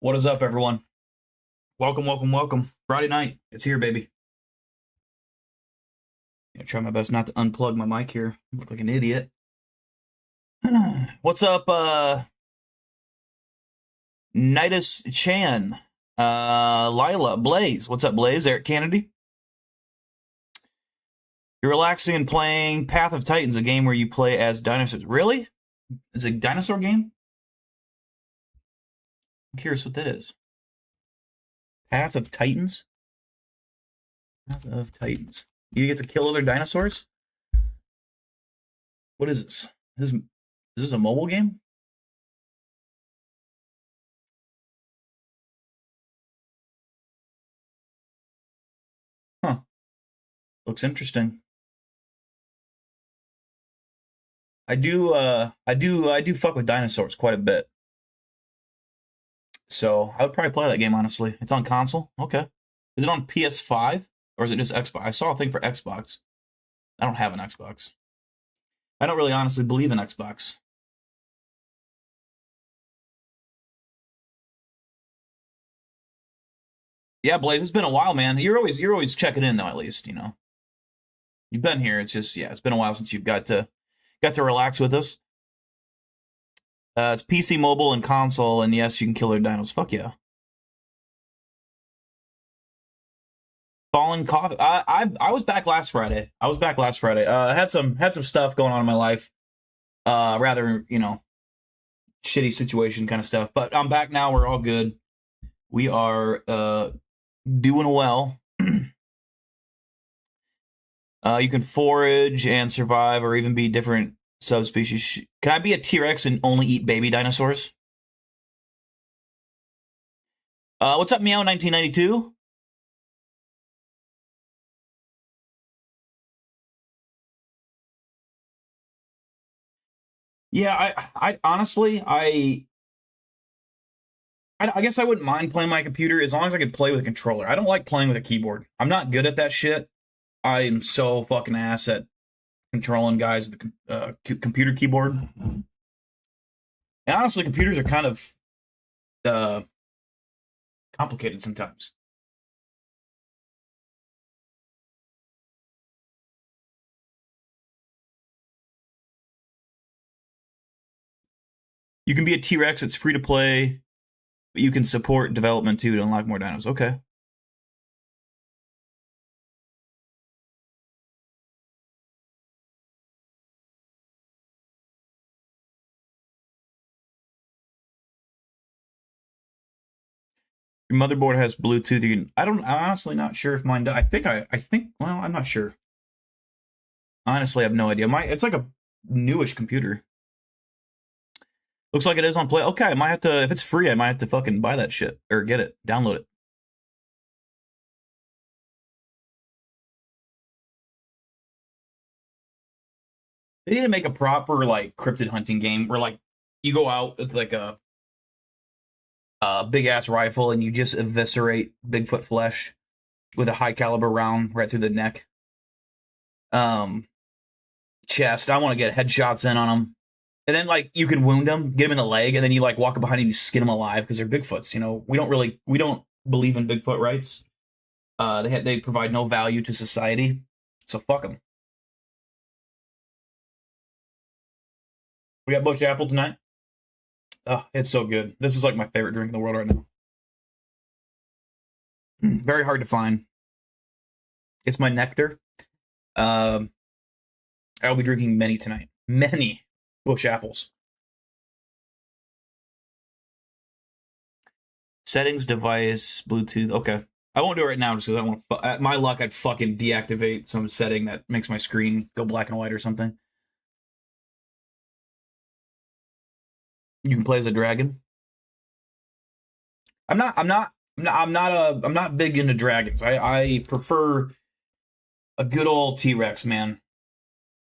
What is up, everyone? Welcome, welcome, welcome. Friday night. It's here, baby. Gonna try my best not to unplug my mic here. I look like an idiot. What's up, Nidus Chan? Lila, Blaze. What's up, Blaze? Eric Kennedy. You're relaxing and playing Path of Titans, a game where you play as dinosaurs. Really? It's a dinosaur game? I'm curious what that is. Path of Titans? Path of Titans. You get to kill other dinosaurs? What is this? Is this a mobile game? Huh. Looks interesting. I do fuck with dinosaurs quite a bit. So I would probably play that game, honestly. It's on console? Okay. Is it on PS5? Or is it just Xbox? I saw a thing for Xbox. I don't have an Xbox. I don't really honestly believe in Xbox. Yeah, Blaze, it's been a while, man. You're always checking in though, at least, you know. You've been here. It's just, yeah, it's been a while since you've got to relax with us. It's PC, mobile, and console, and yes, you can kill their dinos. Fuck yeah. Falling coffee. I was back last Friday. I was back last Friday. I had some stuff going on in my life. Rather, shitty situation kind of stuff. But I'm back now. We're all good. We are doing well. You can forage and survive, or even be different subspecies. Can I be a T-Rex and only eat baby dinosaurs? What's up, Meow 1992? Yeah, I honestly, I guess I wouldn't mind playing my computer as long as I could play with a controller. I don't like playing with a keyboard. I'm not good at that shit. I am so fucking ass at controlling guys with the computer keyboard. And honestly, computers are kind of uh, complicated sometimes. You can be a T-Rex. It's free to play, but you can support development too to unlock more dinos. Okay. Your motherboard has Bluetooth. I'm honestly not sure if mine does. I think. Well, I'm not sure. Honestly, I have no idea. It's like a newish computer. Looks like it is on Play. Okay, I might have to. If it's free, I might have to fucking buy that shit or get it, download it. They need to make a proper like cryptid hunting game where like you go out with like a big ass rifle and you just eviscerate Bigfoot flesh with a high caliber round right through the neck, um, chest. I want to get headshots in on them, and then like you can wound them, get them in the leg, and then you like walk up behind and you skin them alive because they're Bigfoots. We don't believe in Bigfoot rights. They provide no value to society, so fuck them. We got Bush Apple tonight. Oh, it's so good. This is like my favorite drink in the world right now. Very hard to find. It's my nectar. Um, I'll be drinking many tonight. Many Bush apples. Settings, device, Bluetooth. Okay. I won't do it right now just because I want at my luck, I'd fucking deactivate some setting that makes my screen go black and white or something. You can play as a dragon. I'm not big into dragons. I prefer a good old T-Rex, man.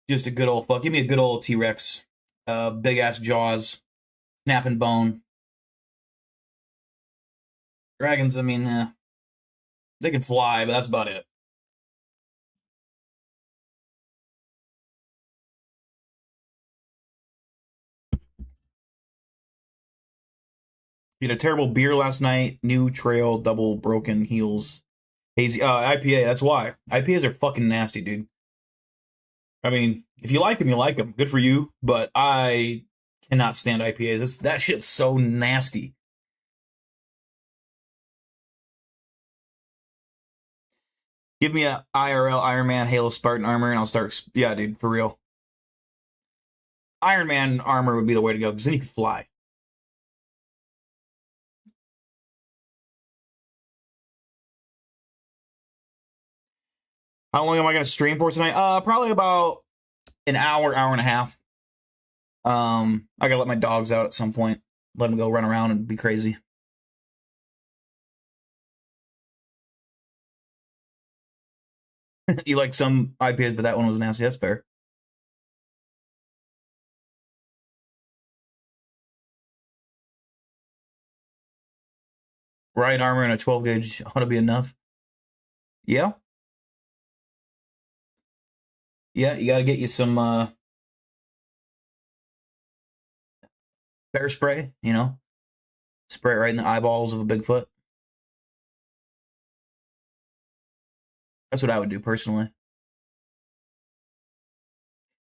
Just a good old fuck. Give me a good old T-Rex. Big ass jaws, snapping bone. Dragons, I mean, they can fly, but that's about it. We had a terrible beer last night. New Trail, double broken heels. Hazy IPA, that's why. IPAs are fucking nasty, dude. I mean, if you like them, you like them. Good for you. But I cannot stand IPAs. That shit's so nasty. Give me a IRL Iron Man Halo Spartan armor and I'll start. Yeah, dude, for real. Iron Man armor would be the way to go because then you can fly. How long am I going to stream for tonight? Probably about an hour, hour and a half. I gotta let my dogs out at some point. Let them go run around and be crazy. You like some IPAs, but that one was nasty. That's fair. Riot armor and a 12 gauge ought to be enough. Yeah. Yeah, you gotta get you some bear spray, you know? Spray it right in the eyeballs of a Bigfoot. That's what I would do personally.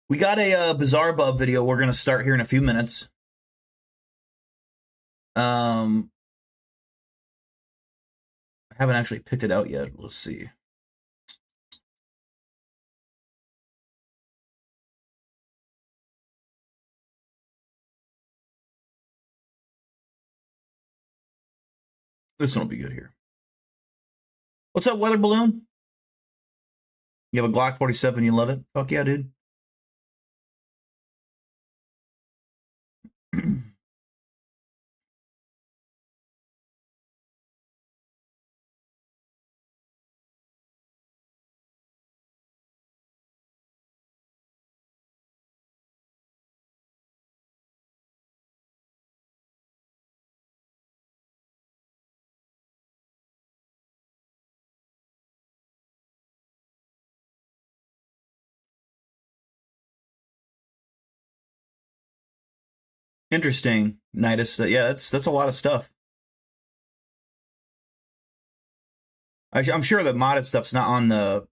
We got a Bizarre Bub video we're going to start here in a few minutes. I haven't actually picked it out yet. Let's see. This one will be good here. What's up, Weather Balloon? You have a Glock 47, you love it? Fuck yeah, dude. Interesting, Nidus. Yeah, that's a lot of stuff. I'm sure the modded stuff's not on the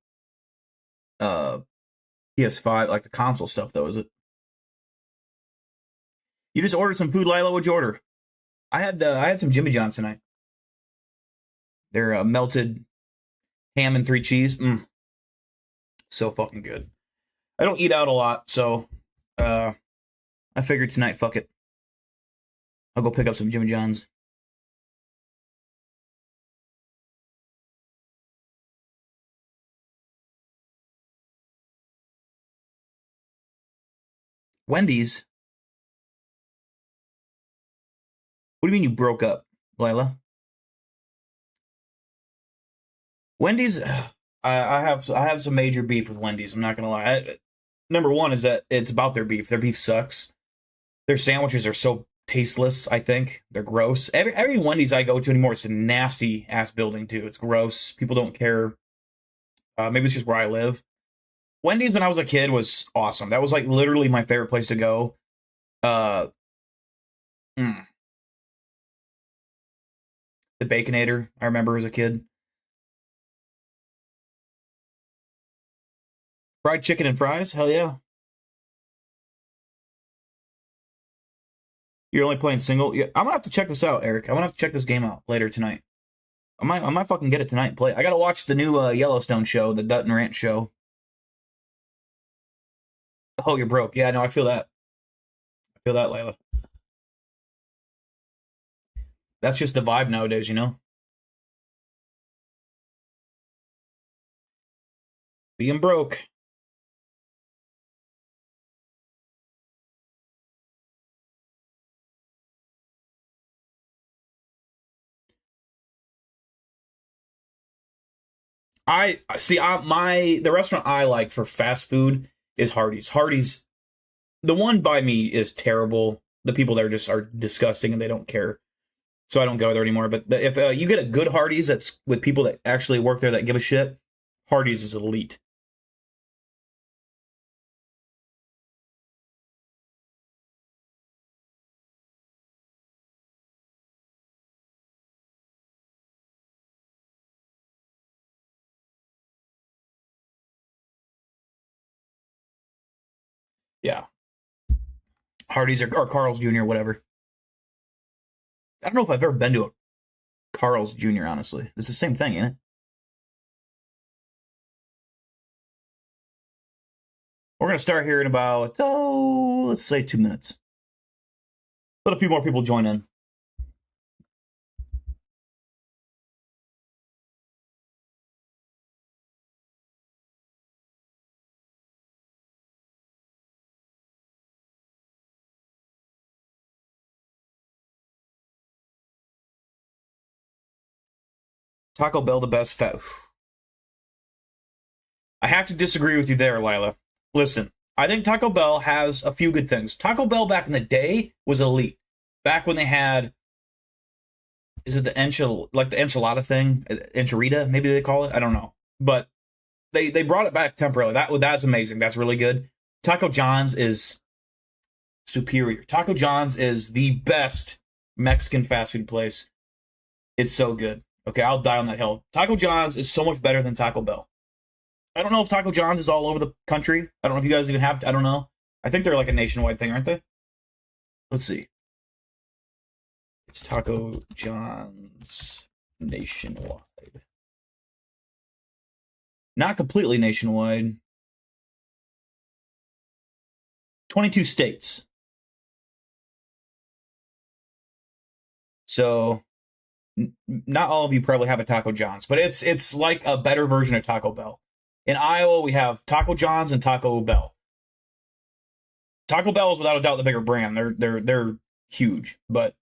PS5, like the console stuff, though, is it? You just ordered some food, Lila. What'd you order? I had some Jimmy John's tonight. They're melted ham and 3 cheese. So fucking good. I don't eat out a lot, so I figured tonight, fuck it. I'll go pick up some Jimmy John's. Wendy's? What do you mean you broke up, Lila? Wendy's, I have some major beef with Wendy's. I'm not gonna lie. Number one is that it's about their beef. Their beef sucks. Their sandwiches are so tasteless. I think they're gross. Every Wendy's I go to anymore, it's a nasty ass building too. It's gross. People don't care. Maybe it's just where I live. Wendy's when I was a kid was awesome. That was like literally my favorite place to go. Uh, the Baconator, I remember as a kid. Fried chicken and fries? Hell yeah. You're only playing single? Yeah, I'm gonna have to check this out, Eric. I'm gonna have to check this game out later tonight. I might fucking get it tonight and play it. I gotta watch the new Yellowstone show, the Dutton Ranch show. Oh, you're broke. Yeah, no, I feel that. I feel that, Layla. That's just the vibe nowadays, you know? Being broke. I see. The restaurant I like for fast food is Hardee's. Hardee's, the one by me is terrible. The people there just are disgusting and they don't care, so I don't go there anymore. But if you get a good Hardee's that's with people that actually work there that give a shit, Hardee's is elite. Hardee's or Carl's Jr., whatever. I don't know if I've ever been to a Carl's Jr., honestly. It's the same thing, ain't it? We're going to start here in about, let's say 2 minutes. Let a few more people join in. Taco Bell, the best fat. I have to disagree with you there, Lila. Listen, I think Taco Bell has a few good things. Taco Bell back in the day was elite. Back when they had, is it the enchilada thing? Enchilada, maybe they call it? I don't know. But they brought it back temporarily. That's amazing. That's really good. Taco John's is superior. Taco John's is the best Mexican fast food place. It's so good. Okay, I'll die on that hill. Taco John's is so much better than Taco Bell. I don't know if Taco John's is all over the country. I don't know if you guys even have, I don't know. I think they're like a nationwide thing, aren't they? Let's see. It's Taco John's nationwide. Not completely nationwide. 22 states. So not all of you probably have a Taco John's, but it's like a better version of Taco Bell. In Iowa, we have Taco John's and Taco Bell. Taco Bell is without a doubt the bigger brand. They're huge, but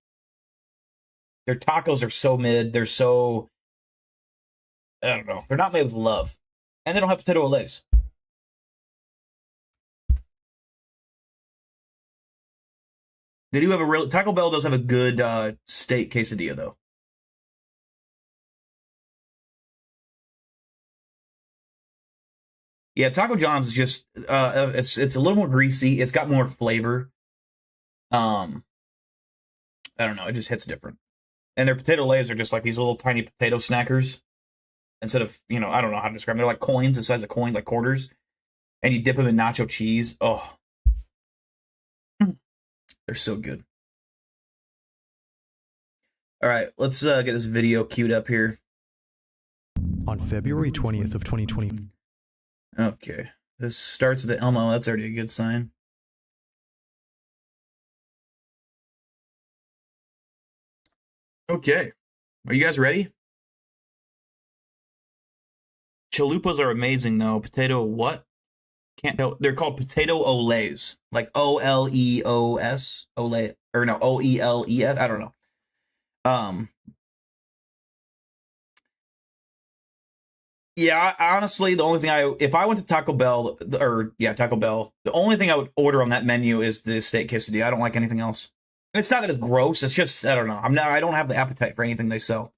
their tacos are so mid. They're so, I don't know. They're not made with love, and they don't have potato olays. They do have a real Taco Bell does have a good steak quesadilla though. Yeah, Taco John's is just it's a little more greasy. It's got more flavor. I don't know. It just hits different. And their potato lays are just like these little tiny potato snackers. Instead of, I don't know how to describe them. They're like coins, the size of coin, like quarters. And you dip them in nacho cheese. Oh. They're so good. All right, let's get this video queued up here. On February 20th of 2020. Okay. This starts with the Elmo. That's already a good sign. Okay. Are you guys ready? Chalupas are amazing, though. Potato what? Can't tell. They're called potato olays. Like O-L-E-O-S. Olay. Or no, O-E-L-E-S. I don't know. Yeah, honestly, the only thing if I went to Taco Bell, Taco Bell, the only thing I would order on that menu is the steak quesadilla. I don't like anything else. It's not that it's gross. It's just, I don't know. I don't have the appetite for anything they sell.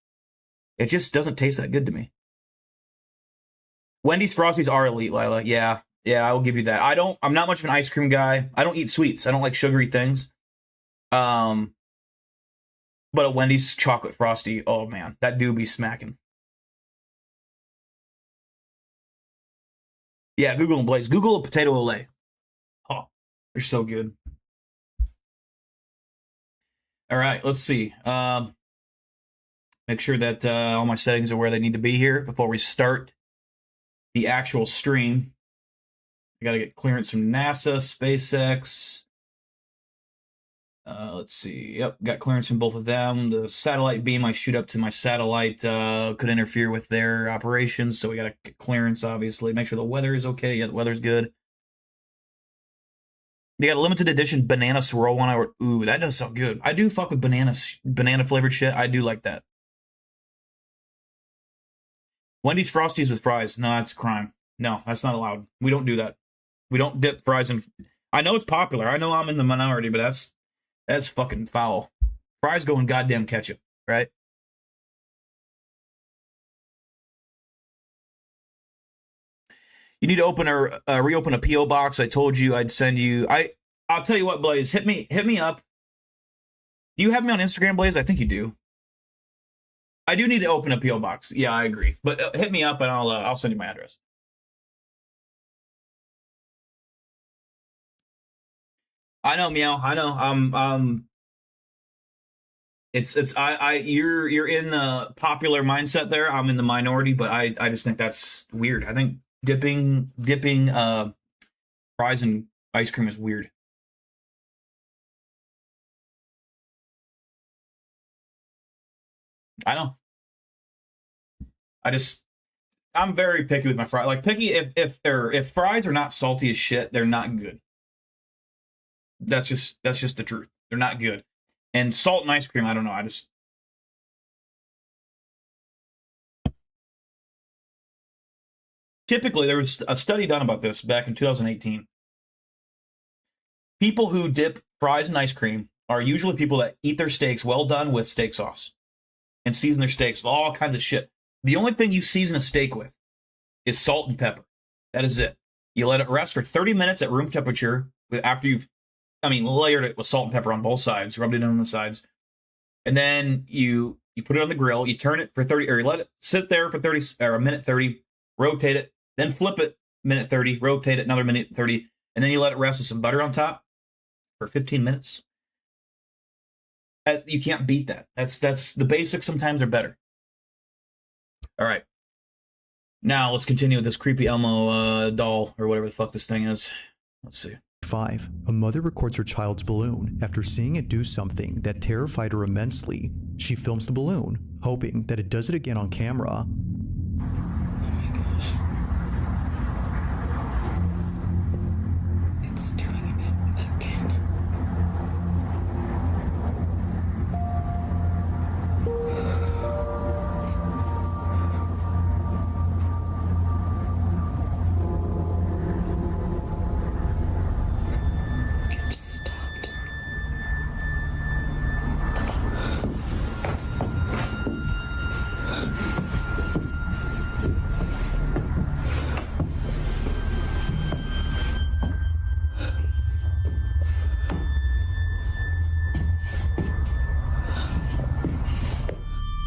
It just doesn't taste that good to me. Wendy's Frosties are elite, Lila. Yeah, I will give you that. I'm not much of an ice cream guy. I don't eat sweets. I don't like sugary things. But a Wendy's chocolate Frosty, oh man, that do be smacking. Yeah, Google and Blaze. Google a potato olay. Oh, they're so good. All right, let's see. Make sure that all my settings are where they need to be here before we start the actual stream. I got to get clearance from NASA, SpaceX. Let's see. Yep, got clearance from both of them. The satellite beam I shoot up to my satellite could interfere with their operations, so we got to get clearance, obviously. Make sure the weather is okay. Yeah, the weather's good. They got a limited edition banana swirl one. Ooh, that does sound good. I do fuck with banana flavored shit. I do like that. Wendy's Frosties with fries. No, that's a crime. No, that's not allowed. We don't do that. We don't dip fries in. I know it's popular. I know I'm in the minority, but that's fucking foul. Fries go in goddamn ketchup, right? You need to reopen a PO box. I told you I'd send you. I'll tell you what, Blaze. Hit me up. Do you have me on Instagram, Blaze? I think you do. I do need to open a PO box. Yeah, I agree. But hit me up and I'll send you my address. I know, meow. I know. You're in the popular mindset there. I'm in the minority, but I just think that's weird. I think dipping fries in ice cream is weird. I know. I'm very picky with my fries. Like picky if fries are not salty as shit, they're not good. That's just the truth. They're not good. And salt and ice cream, I don't know. Typically there was a study done about this back in 2018. People who dip fries in ice cream are usually people that eat their steaks well done with steak sauce and season their steaks with all kinds of shit. The only thing you season a steak with is salt and pepper. That is it. You let it rest for 30 minutes at room temperature after you've, layered it with salt and pepper on both sides, rubbed it in on the sides. And then you put it on the grill, you turn it for 30, or you let it sit there for 30, or a minute 30, rotate it, then flip it, minute 30, rotate it, another minute 30, and then you let it rest with some butter on top for 15 minutes. You can't beat that. That's the basics. Sometimes are better. All right. Now let's continue with this creepy Elmo doll or whatever the fuck this thing is. Let's see. 5. A mother records her child's balloon after seeing it do something that terrified her immensely. She films the balloon, hoping that it does it again on camera. It's doing it again. It stopped.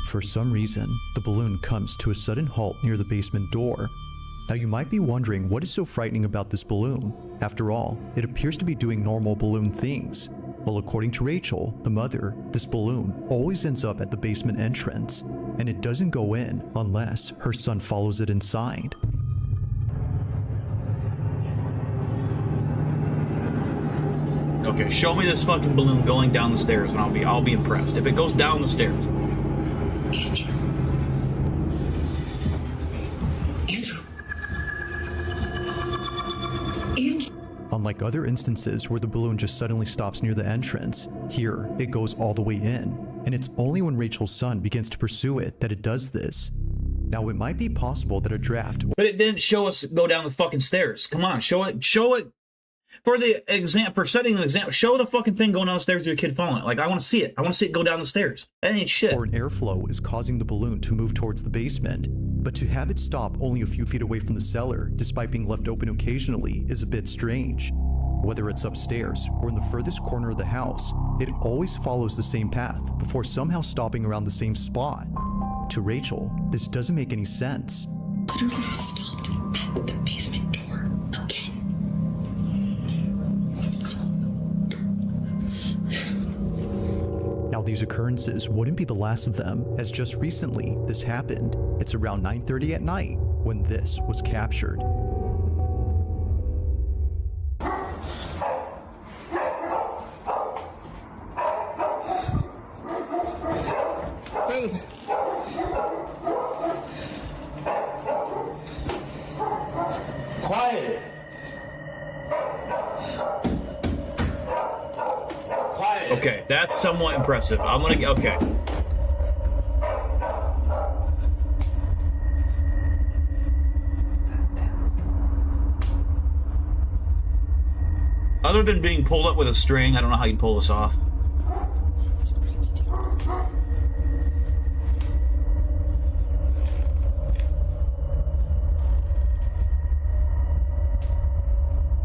For some reason, the balloon comes to a sudden halt near the basement door. Now you might be wondering what is so frightening about this balloon. After all, it appears to be doing normal balloon things. Well, according to Rachel, the mother, this balloon always ends up at the basement entrance, and it doesn't go in unless her son follows it inside. Okay, show me this fucking balloon going down the stairs, and I'll be impressed. If it goes down the stairs. Andrew. Andrew. Andrew. Unlike other instances where the balloon just suddenly stops near the entrance, here it goes all the way in, and it's only when Rachel's son begins to pursue it that it does this. Now it might be possible that a draft, But it didn't show us go down the fucking stairs. Come on, show it. For setting an example, show the fucking thing going down the stairs with your kid following it. Like, I want to see it. I want to see it go down the stairs. That ain't shit. or an airflow is causing the balloon to move towards the basement, but to have it stop only a few feet away from the cellar, despite being left open occasionally, is a bit strange. Whether it's upstairs or in the furthest corner of the house, it always follows the same path before somehow stopping around the same spot. To Rachel, this doesn't make any sense. Literally stopped at the basement door again. Now these occurrences wouldn't be the last of them, as just recently this happened. It's around 9:30 at night when this was captured. Babe. Quiet. Quiet. Okay, that's somewhat impressive. I'm gonna get. Okay. Other than being pulled up with a string, I don't know how you'd pull this off.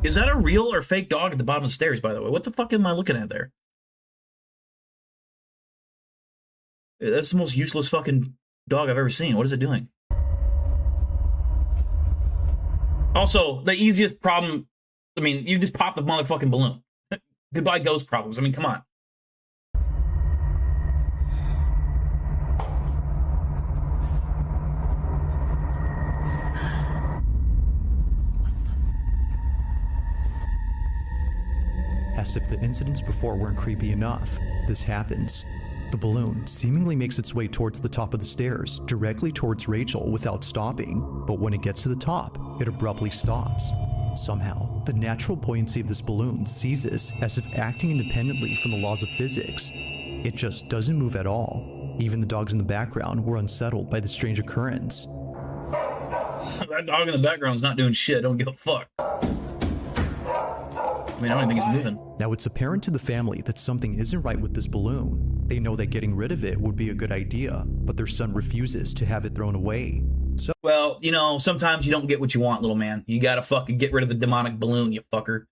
Is that a real or fake dog at the bottom of the stairs, by the way? What the fuck am I looking at there? That's the most useless fucking dog I've ever seen. What is it doing? Also, the easiest problem, I mean, you just pop the motherfucking balloon. Goodbye ghost problems. I mean, come on. As if the incidents before weren't creepy enough, this happens. The balloon seemingly makes its way towards the top of the stairs, directly towards Rachel without stopping, but when it gets to the top, it abruptly stops. Somehow, the natural buoyancy of this balloon seizes as if acting independently from the laws of physics. It just doesn't move at all. Even the dogs in the background were unsettled by the strange occurrence. That dog in the background's not doing shit. Don't give a fuck. I don't even think he's moving. Now, it's apparent to the family that something isn't right with this balloon. They know that getting rid of it would be a good idea, but their son refuses to have it thrown away. So, well, you know, sometimes you don't get what you want, little man. You gotta fucking get rid of the demonic balloon, you fucker.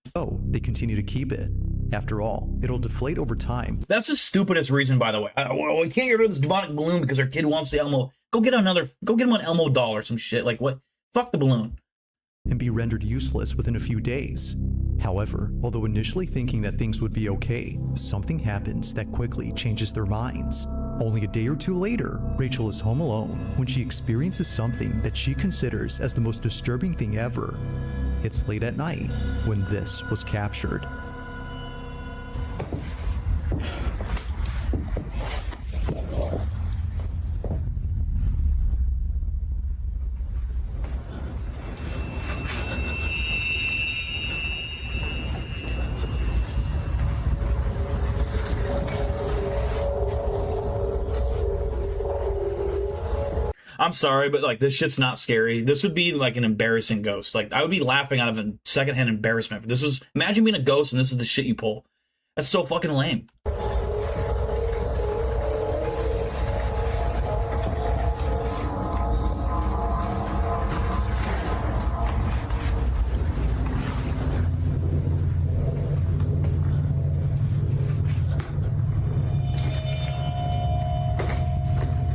they continue to keep it. After all, it'll deflate over time. That's the stupidest reason, by the way. Well, we can't get rid of this demonic balloon because our kid wants the Elmo. Go get him an Elmo doll or some shit. Like, what? Fuck the balloon. And be rendered useless within a few days. However, although initially thinking that things would be okay, something happens that quickly changes their minds. Only a day or two later, Rachel is home alone when she experiences something that she considers as the most disturbing thing ever. It's late at night when this was captured. I'm sorry, but like this shit's not scary. This would be like an embarrassing ghost. Like I would be laughing out of a secondhand embarrassment. This is, imagine being a ghost and this is the shit you pull. That's so fucking lame.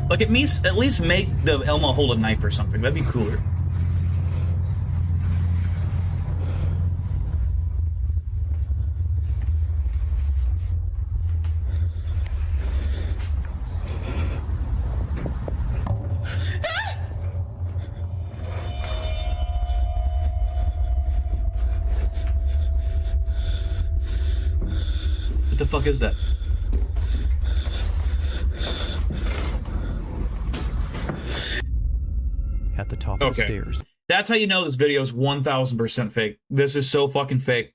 Like at least make the Elmo hold a knife or something. That'd be cooler. What the fuck is that? At the top of the stairs. That's how you know this video is 1000% fake. This is so fucking fake.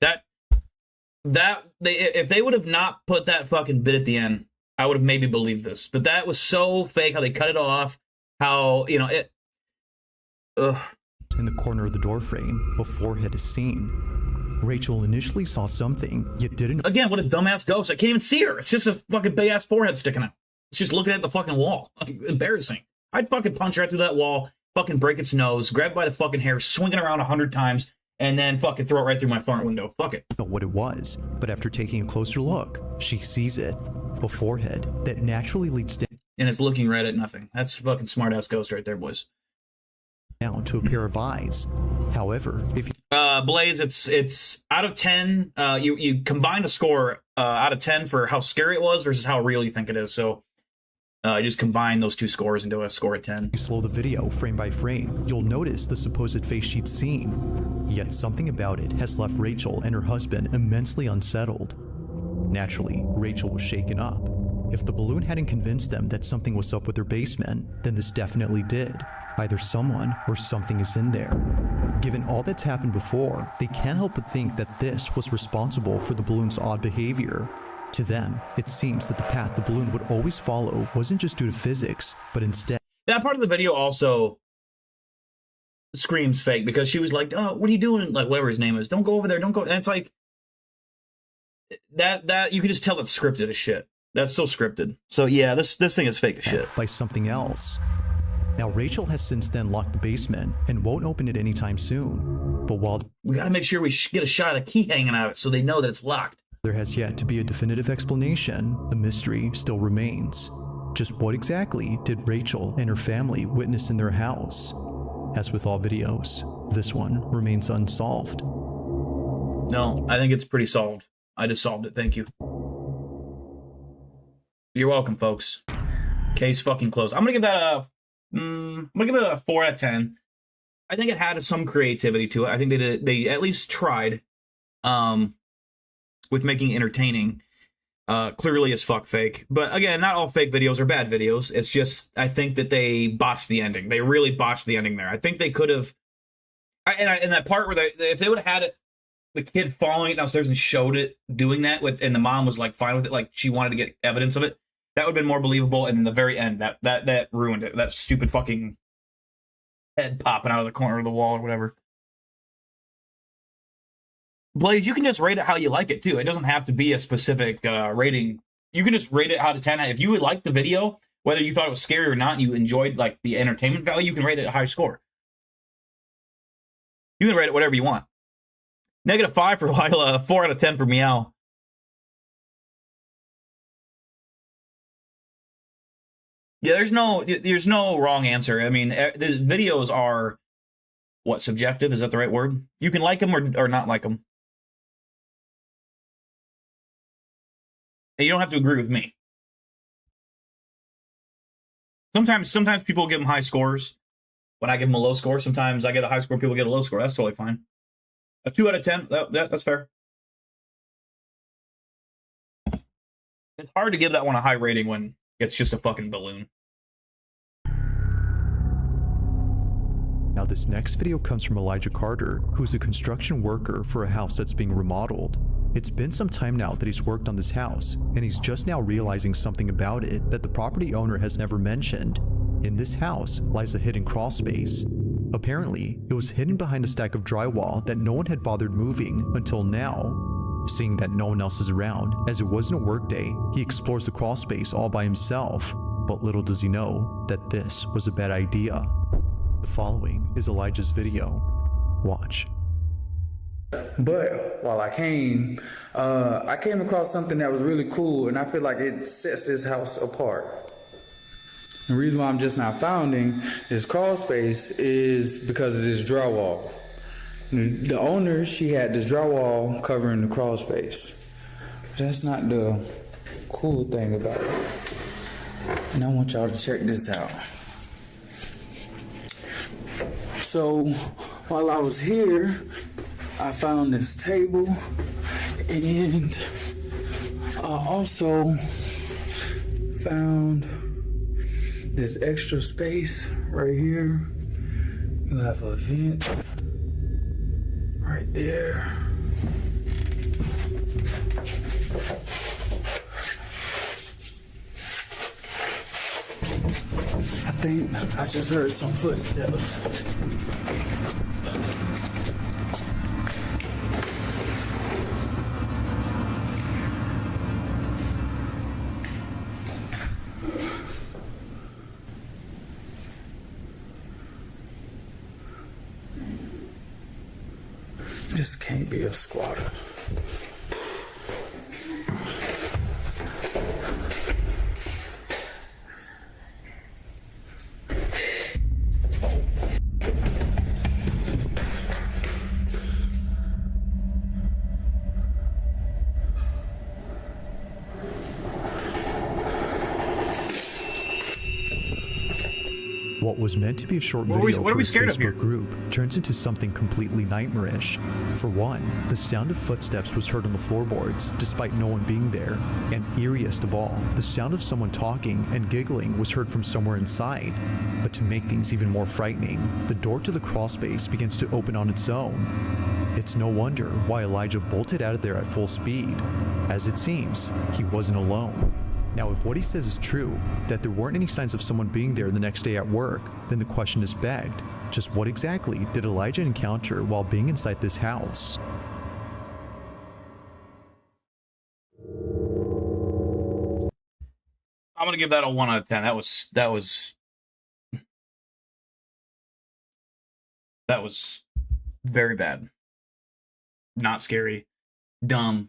If they would have not put that fucking bit at the end, I would have maybe believed this. But that was so fake how they cut it off. How, you know, it. Ugh. In the corner of the door frame, a forehead is seen. Rachel initially saw something, yet didn't. Again, what a dumbass ghost. I can't even see her. It's just a fucking big ass forehead sticking out. It's just looking at the fucking wall. Like, embarrassing. I'd fucking punch right through that wall. Fucking break its nose, grab it by the fucking hair, swing it around 100 times, and then fucking throw it right through my front window. Fuck it. Know what it was, but after taking a closer look, she sees it. A forehead that naturally leads down. And it's looking right at nothing. That's fucking smart ass ghost right there, boys. Down to a pair of eyes. However, if you Blaze, it's out of 10. You combined a score out of 10 for how scary it was versus how real you think it is. So I just combine those two scores into a score of 10. You slow the video frame by frame, you'll notice the supposed face she'd seen. Yet something about it has left Rachel and her husband immensely unsettled. Naturally, Rachel was shaken up. If the balloon hadn't convinced them that something was up with their basement, then this definitely did. Either someone or something is in there. Given all that's happened before, they can't help but think that this was responsible for the balloon's odd behavior. To them, it seems that the path the balloon would always follow wasn't just due to physics, but instead... That part of the video also screams fake because she was like, oh, what are you doing? Like, whatever his name is. Don't go over there. Don't go. And it's like, that you can just tell it's scripted as shit. That's so scripted. So yeah, this thing is fake as shit. By something else. Now, Rachel has since then locked the basement and won't open it anytime soon. But while... We gotta make sure we get a shot of the key hanging out of it so they know that it's locked. There has yet to be a definitive explanation, the mystery still remains. Just what exactly did Rachel and her family witness in their house? As with all videos, this one remains unsolved. No, I think it's pretty solved. I just solved it. Thank you. You're welcome, folks. Case fucking closed. I'm gonna give that a. I'm gonna give it a 4 out of 10. I think it had some creativity to it. I think they at least tried, with making it entertaining. Clearly as fuck fake, but again, not all fake videos are bad videos. It's just I think that they botched the ending. They really botched the ending there. I think they could have. And that part where if they would have had it, the kid following it downstairs and showed it doing that with, and the mom was like fine with it, like she wanted to get evidence of it, that would have been more believable. And in the very end, that ruined it. That stupid fucking head popping out of the corner of the wall or whatever. Blades, you can just rate it how you like it too. It doesn't have to be a specific rating. You can just rate it out of 10. If you liked the video, whether you thought it was scary or not, and you enjoyed like the entertainment value, you can rate it a high score. You can rate it whatever you want. -5 for Lila, 4 out of 10 for Meow. Yeah, there's no wrong answer. I mean, the videos are what, subjective? Is that the right word? You can like them or not like them. And you don't have to agree with me. Sometimes people give them high scores. When I give them a low score, sometimes I get a high score, people get a low score. That's totally fine. A 2 out of 10, that's fair. It's hard to give that one a high rating when it's just a fucking balloon. Now this next video comes from Elijah Carter, who's a construction worker for a house that's being remodeled. It's been some time now that he's worked on this house, and he's just now realizing something about it that the property owner has never mentioned. In this house lies a hidden crawl space. Apparently, it was hidden behind a stack of drywall that no one had bothered moving until now. Seeing that no one else is around, as it wasn't a work day, he explores the crawl space all by himself. But little does he know that this was a bad idea. The following is Elijah's video. Watch. But while I came across something that was really cool, and I feel like it sets this house apart. The reason why I'm just not founding this crawl space is because of this drywall. The owner, she had this drywall covering the crawl space. But that's not the cool thing about it. And I want y'all to check this out. So while I was here, I found this table, and I also found this extra space right here. You have a vent right there. I think I just heard some footsteps. This can't be a squatter. What was meant to be a short What video are for we his scared of here? Facebook group turns into something completely nightmarish. For one, the sound of footsteps was heard on the floorboards, despite no one being there. And eeriest of all, the sound of someone talking and giggling was heard from somewhere inside. But to make things even more frightening, the door to the crawl space begins to open on its own. It's no wonder why Elijah bolted out of there at full speed. As it seems, he wasn't alone. Now, if what he says is true, that there weren't any signs of someone being there the next day at work, then the question is begged. Just what exactly did Elijah encounter while being inside this house? I'm gonna give that a 1 out of 10. That was very bad. Not scary. Dumb.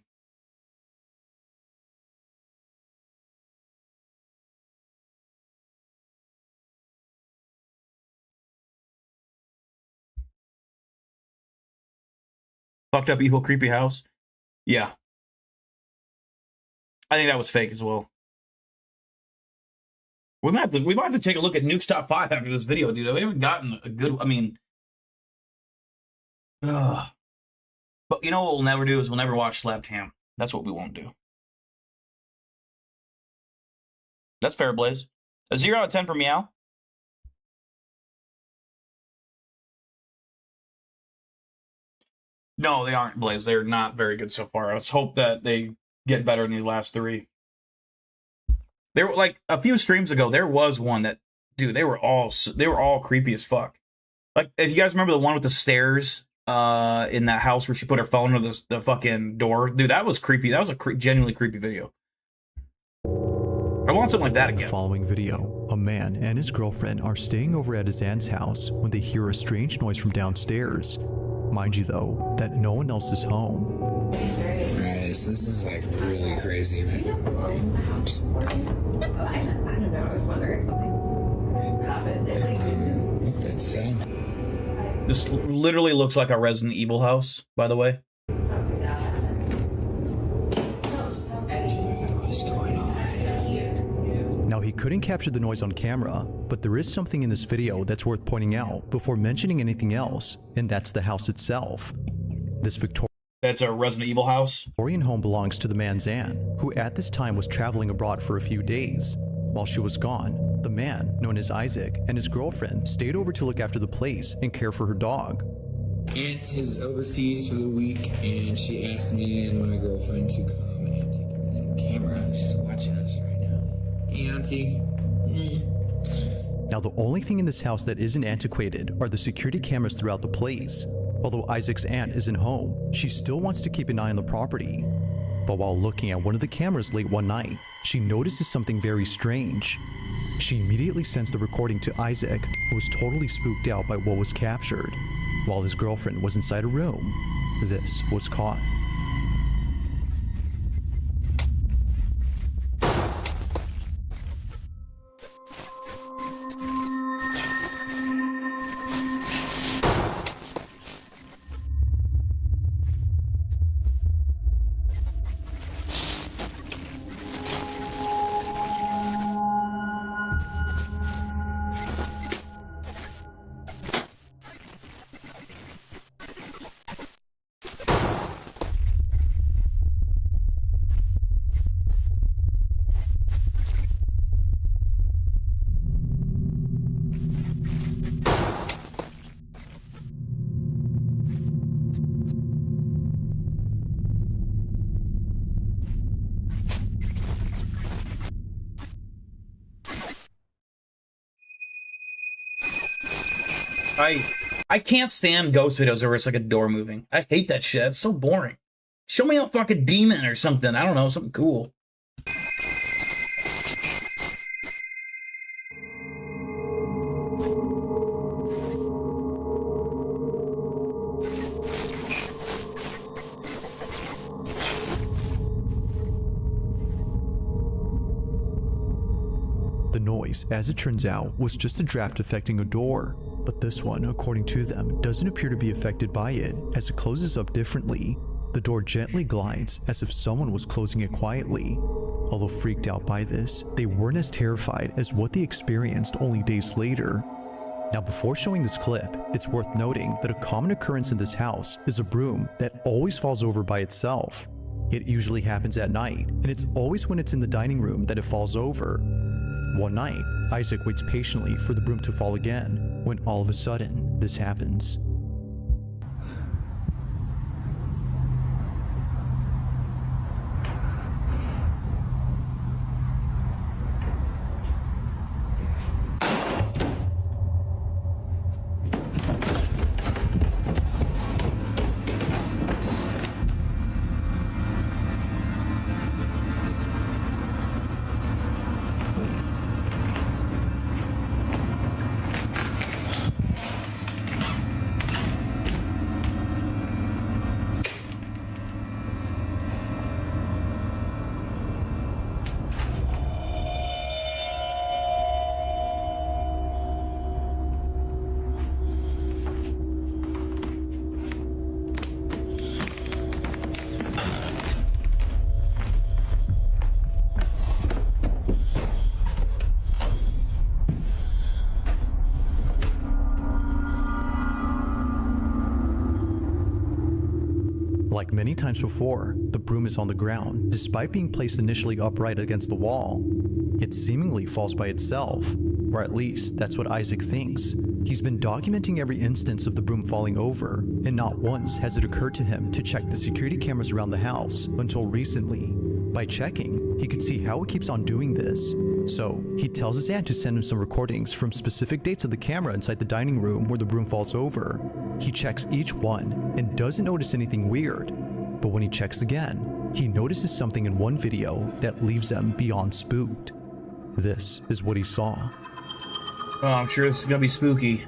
Fucked up, evil, creepy house. Yeah. I think that was fake as well. We might have to take a look at Nuke's top 5 after this video, dude. We haven't gotten a good. I mean, but you know what we'll never do is we'll never watch Slapped Ham. That's what we won't do. That's fair, Blaze. A 0 out of 10 for Meow. No, they aren't, Blaze. They're not very good so far. Let's hope that they get better in these last 3. There were like a few streams ago. There was one that, dude, they were all creepy as fuck. Like, if you guys remember the one with the stairs in that house where she put her phone to the fucking door, dude, that was creepy. That was a genuinely creepy video. I want something like that In again. the following video, a man and his girlfriend are staying over at his aunt's house when they hear a strange noise from downstairs. Mind you though, that no one else is home. Alright, so this is like really crazy. I don't know. I was wondering if something happened. That sound. This literally looks like a Resident Evil house, by the way. Something that happened. What's going on? Now he couldn't capture the noise on camera, but there is something in this video that's worth pointing out before mentioning anything else, and that's the house itself. This That's a Resident Evil house. Victorian home belongs to the man's aunt, who at this time was traveling abroad for a few days. While she was gone, the man, known as Isaac, and his girlfriend stayed over to look after the place and care for her dog. Aunt is overseas for the week, and she asked me and my girlfriend to come and take this camera. She's watching us right now. Hey, Auntie. Now the only thing in this house that isn't antiquated are the security cameras throughout the place. Although Isaac's aunt isn't home, she still wants to keep an eye on the property. But while looking at one of the cameras late one night, she notices something very strange. She immediately sends the recording to Isaac, who was totally spooked out by what was captured. While his girlfriend was inside a room, this was caught. I can't stand ghost videos where it's like a door moving. I hate that shit. It's so boring. Show me a fucking demon or something. I don't know, something cool. The noise, as it turns out, was just a draft affecting a door. But this one, according to them, doesn't appear to be affected by it, as it closes up differently. The door gently glides, as if someone was closing it quietly. Although freaked out by this, they weren't as terrified as what they experienced only days later. Now before showing this clip, it's worth noting that a common occurrence in this house is a broom that always falls over by itself. It usually happens at night, and it's always when it's in the dining room that it falls over. One night, Isaac waits patiently for the broom to fall again, when all of a sudden, this happens. many times before, the broom is on the ground, despite being placed initially upright against the wall. It seemingly falls by itself, or at least that's what Isaac thinks. He's been documenting every instance of the broom falling over, and not once has it occurred to him to check the security cameras around the house until recently. By checking, he could see how it keeps on doing this. So, he tells his aunt to send him some recordings from specific dates of the camera inside the dining room where the broom falls over. He checks each one and doesn't notice anything weird. But when he checks again, he notices something in one video that leaves him beyond spooked. This is what he saw. Oh, I'm sure this is gonna be spooky.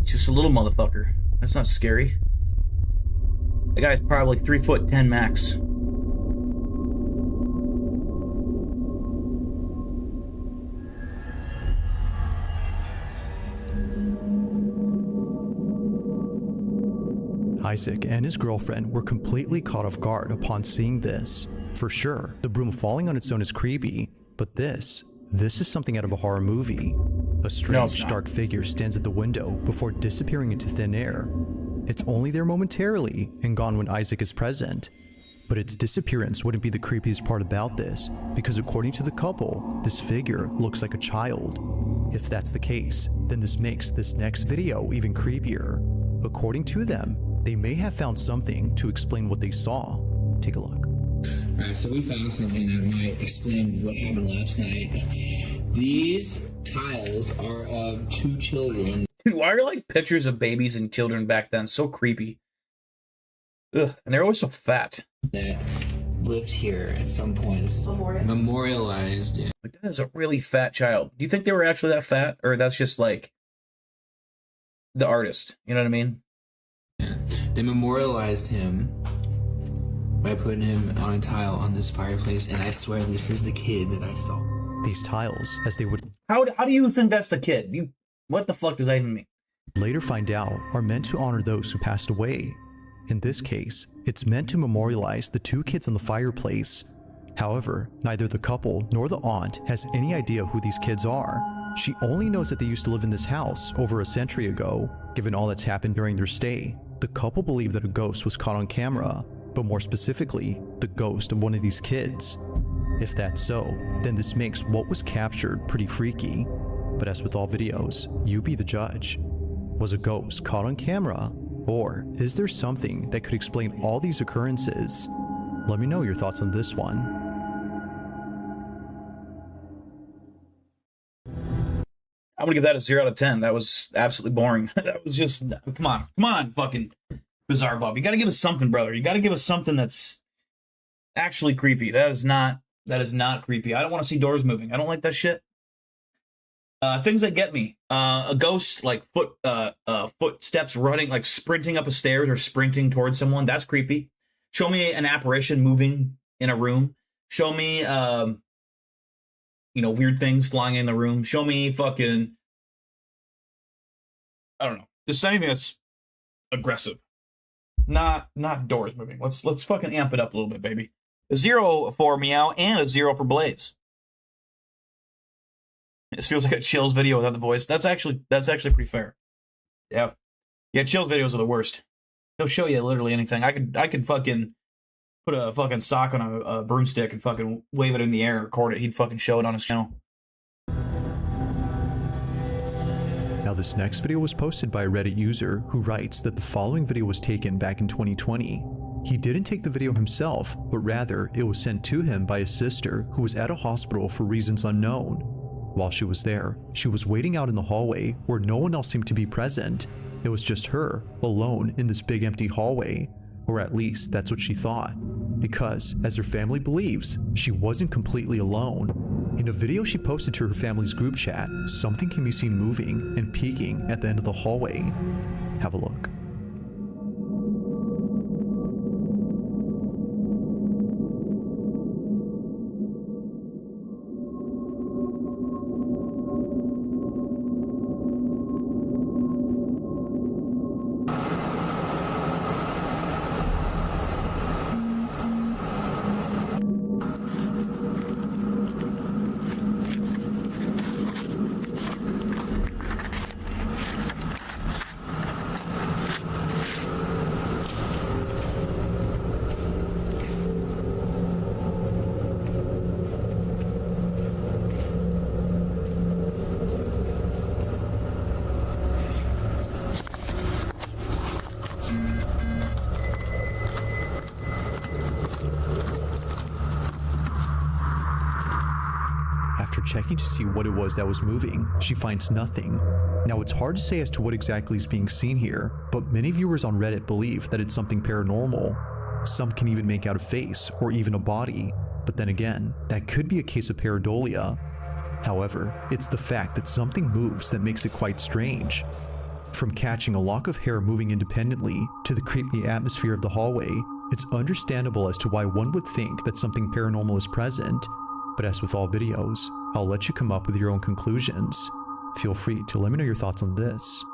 Just a little motherfucker. That's not scary. The guy's probably like 3'10" max. Isaac and his girlfriend were completely caught off guard upon seeing this. For sure, the broom falling on its own is creepy, but this is something out of a horror movie. A strange, dark figure stands at the window before disappearing into thin air. It's only there momentarily and gone when Isaac is present. But its disappearance wouldn't be the creepiest part about this, because according to the couple, this figure looks like a child. If that's the case, then this makes this next video even creepier. According to them, they may have found something to explain what they saw. Take a look. Alright, so we found something that might explain what happened last night. These tiles are of two children. Dude, why are like pictures of babies and children back then so creepy? Ugh, and they're always so fat. That lived here at some point. This is memorialized. Yeah. Like, that is a really fat child. Do you think they were actually that fat? Or that's just like the artist? You know what I mean? Yeah. They memorialized him by putting him on a tile on this fireplace, and I swear this is the kid that I saw. These tiles, as they would How do you think that's the kid? What the fuck does that even mean? later find out, are meant to honor those who passed away. In this case, it's meant to memorialize the two kids on the fireplace. However, neither the couple nor the aunt has any idea who these kids are. She only knows that they used to live in this house over a century ago. Given all that's happened during their stay, the couple believe that a ghost was caught on camera, but more specifically, the ghost of one of these kids. If that's so, then this makes what was captured pretty freaky. But as with all videos, you be the judge. Was a ghost caught on camera? Or is there something that could explain all these occurrences? Let me know your thoughts on this one. I'm gonna give that a 0 out of 10. That was absolutely boring. That was just, come on, fucking Bizarre Bob. You gotta give us something, brother. You gotta give us something that's actually creepy. That is not creepy. I don't want to see doors moving. I don't like that shit. Things that get me. A ghost, like footsteps running, like sprinting up a stairs or sprinting towards someone. That's creepy. Show me an apparition moving in a room. Show me, weird things flying in the room. Show me fucking, I don't know. Just anything that's aggressive. Not doors moving. Let's fucking amp it up a little bit, baby. A 0 for Meow and a 0 for Blaze. This feels like a Chills video without the voice. That's actually pretty fair. Yeah. Chills videos are the worst. He'll show you literally anything. I could fucking put a fucking sock on a broomstick and fucking wave it in the air and record it. He'd fucking show it on his channel. Now this next video was posted by a Reddit user who writes that the following video was taken back in 2020. He didn't take the video himself, but rather it was sent to him by his sister who was at a hospital for reasons unknown. While she was there, she was waiting out in the hallway where no one else seemed to be present. It was just her, alone in this big empty hallway, or at least that's what she thought. Because, as her family believes, she wasn't completely alone. In a video she posted to her family's group chat, something can be seen moving and peeking at the end of the hallway. Have a look. checking to see what it was that was moving, she finds nothing. Now, it's hard to say as to what exactly is being seen here, but many viewers on Reddit believe that it's something paranormal. Some can even make out a face or even a body, but then again, that could be a case of pareidolia. However, it's the fact that something moves that makes it quite strange. From catching a lock of hair moving independently to the creepy atmosphere of the hallway, it's understandable as to why one would think that something paranormal is present. But as with all videos, I'll let you come up with your own conclusions. Feel free to let me know your thoughts on this.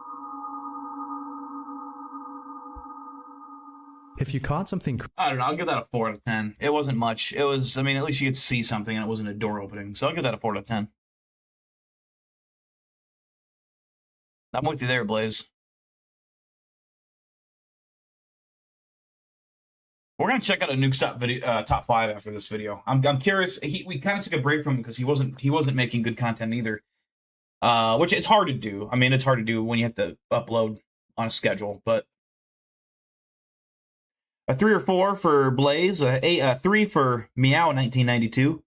If you caught something, I don't know. I'll give that a 4 out of 10. It wasn't much. It was, I mean, at least you could see something and it wasn't a door opening. So I'll give that a 4 out of 10. I'm with you there, Blaze. We're gonna check out a Nuke Stop video, top 5 after this video. I'm curious. We kind of took a break from him because he wasn't making good content either. Which it's hard to do. I mean, it's hard to do when you have to upload on a schedule. But a 3 or 4 for Blaze, a 3 for Meow 1992.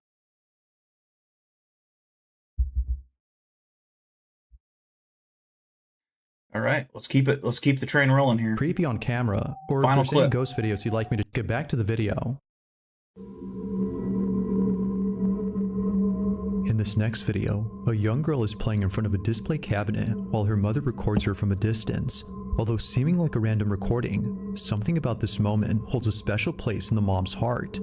All right, let's keep the train rolling here. creepy on camera, or Final if there's any clip. ghost videos you'd like me to get back to the video. In this next video, a young girl is playing in front of a display cabinet while her mother records her from a distance. Although seeming like a random recording, something about this moment holds a special place in the mom's heart.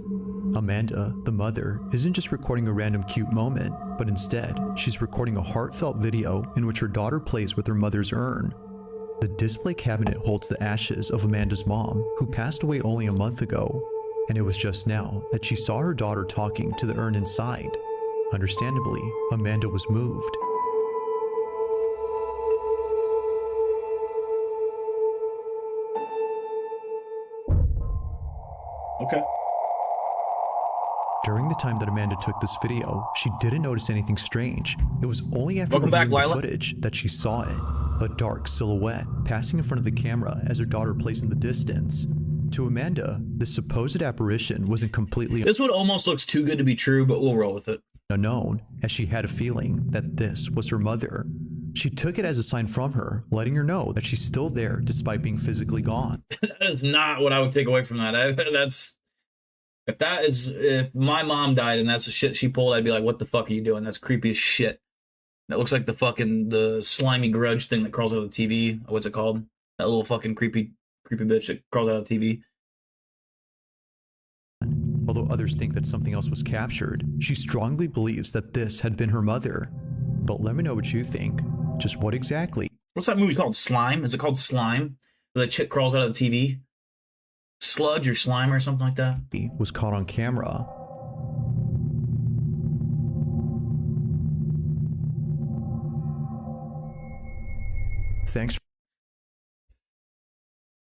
Amanda, the mother, isn't just recording a random cute moment, but instead, she's recording a heartfelt video in which her daughter plays with her mother's urn. The display cabinet holds the ashes of Amanda's mom, who passed away only a month ago, and it was just now that she saw her daughter talking to the urn inside. Understandably, Amanda was moved. Okay. During the time that Amanda took this video, she didn't notice anything strange. It was only after Welcome back, reviewing the Lila. footage that she saw it. A dark silhouette passing in front of the camera as her daughter plays in the distance. To Amanda, this supposed apparition wasn't completely This one almost looks too good to be true, but we'll roll with it. unknown, as she had a feeling that this was her mother. She took it as a sign from her, letting her know that she's still there despite being physically gone. That is not what I would take away from that. If my mom died and that's the shit she pulled, I'd be like, what the fuck are you doing? That's creepy as shit. That looks like the slimy grudge thing that crawls out of the TV. What's it called? That little fucking creepy bitch that crawls out of the TV. Although others think that something else was captured, she strongly believes that this had been her mother. But let me know what you think. Just what exactly What's that movie called? Slime? Is it called Slime? The chick crawls out of the TV? Sludge or slime or something like that? was caught on camera? Thanks.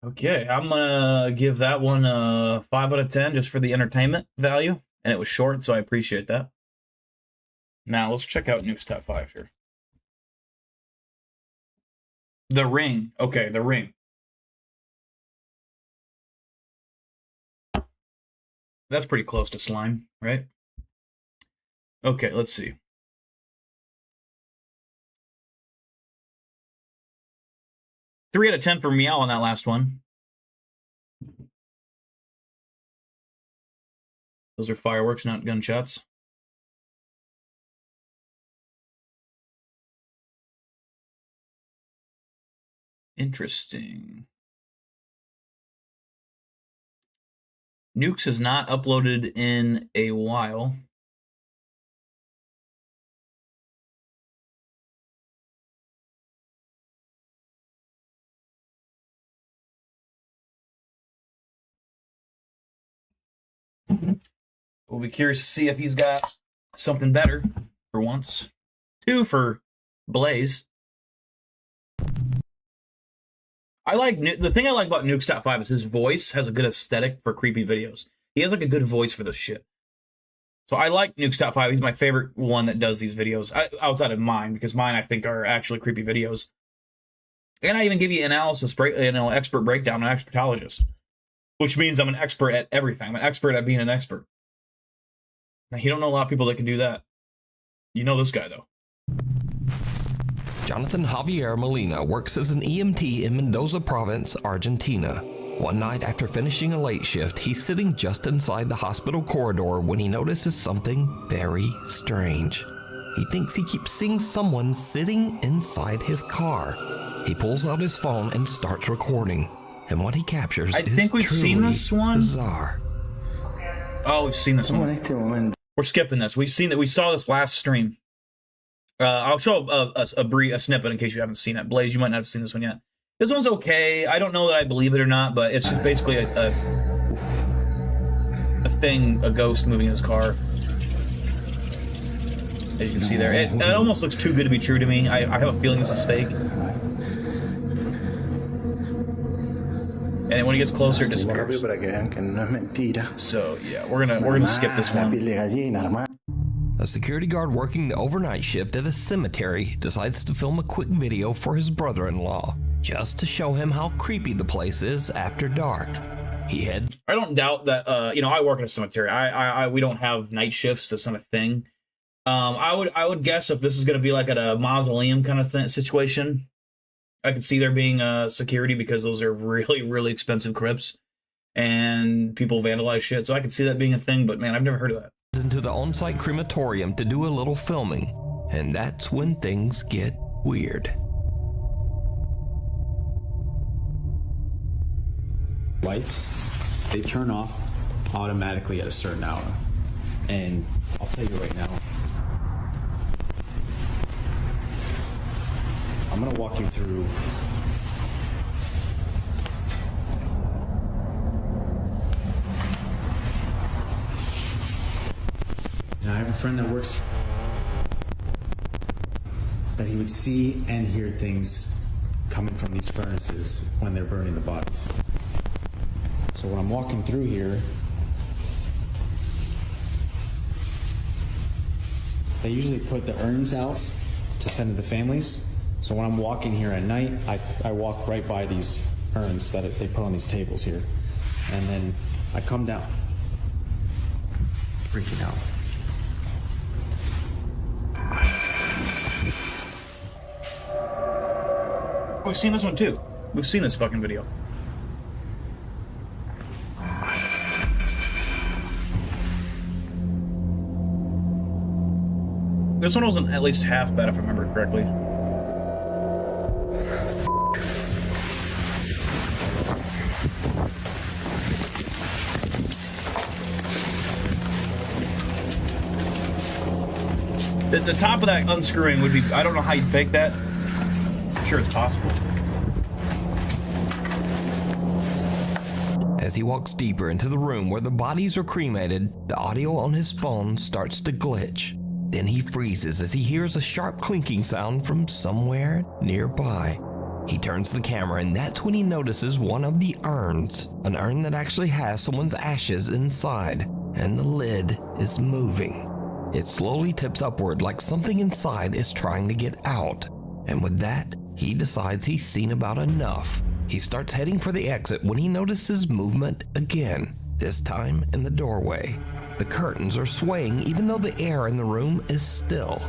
Okay, I'm gonna give that one a 5 out of 10 just for the entertainment value. And it was short, so I appreciate that. Now, let's check out Nuke's top 5 here. The Ring. Okay, The Ring. That's pretty close to Slime, right? Okay, let's see. Three out of 10 for Meow on that last one. Those are fireworks, not gunshots. Interesting. Nukes has not uploaded in a while. We'll be curious to see if he's got something better for once. 2 for Blaze. The thing I like about Nuke's top 5 is his voice has a good aesthetic for creepy videos. He has like a good voice for this shit. So I like Nuke's top 5. He's my favorite one that does these videos outside of mine, because mine I think are actually creepy videos. And I even give you analysis, expert breakdown, an expertologist, which means I'm an expert at everything. I'm an expert at being an expert. Now, you don't know a lot of people that can do that. You know this guy, though. Jonathan Javier Molina works as an EMT in Mendoza Province, Argentina. One night after finishing a late shift, he's sitting just inside the hospital corridor when he notices something very strange. He thinks he keeps seeing someone sitting inside his car. He pulls out his phone and starts recording. And what he captures I think we've seen this one. Bizarre. Oh, we've seen this one. We're skipping this. We've seen that. We saw this last stream. I'll show a snippet in case you haven't seen it. Blaze, you might not have seen this one yet. This one's okay. I don't know that I believe it or not, but it's just basically a ghost moving in his car. As you can see there, it almost looks too good to be true to me. I have a feeling this is fake. And then when he gets closer, it disappears. So yeah, we're gonna skip this one. A security guard working the overnight shift at a cemetery decides to film a quick video for his brother-in-law, just to show him how creepy the place is after dark. He heads. I don't doubt that. I work in a cemetery. We don't have night shifts. That's not a thing. I would guess if this is going to be like at a mausoleum kind of situation, I could see there being security because those are really, really expensive crypts and people vandalize shit. So I could see that being a thing, but man, I've never heard of that. Into the on-site crematorium to do a little filming, and that's when things get weird. Lights, they turn off automatically at a certain hour. And I'll tell you right now, I'm gonna walk you through now, I have a friend that works that he would see and hear things coming from these furnaces when they're burning the bodies. So when I'm walking through here, they usually put the urns out to send to the families. So when I'm walking here at night, I walk right by these urns that they put on these tables here. And then I come down, freaking out. We've seen this one too. We've seen this fucking video. This one wasn't at least half bad if I remember correctly. The top of that unscrewing would be, I don't know how you'd fake that. I'm sure it's possible. As he walks deeper into the room where the bodies are cremated, the audio on his phone starts to glitch. Then he freezes as he hears a sharp clinking sound from somewhere nearby. He turns the camera and that's when he notices one of the urns, an urn that actually has someone's ashes inside, and the lid is moving. It slowly tips upward like something inside is trying to get out. And with that, he decides he's seen about enough. He starts heading for the exit when he notices movement again, this time in the doorway. The curtains are swaying even though the air in the room is still.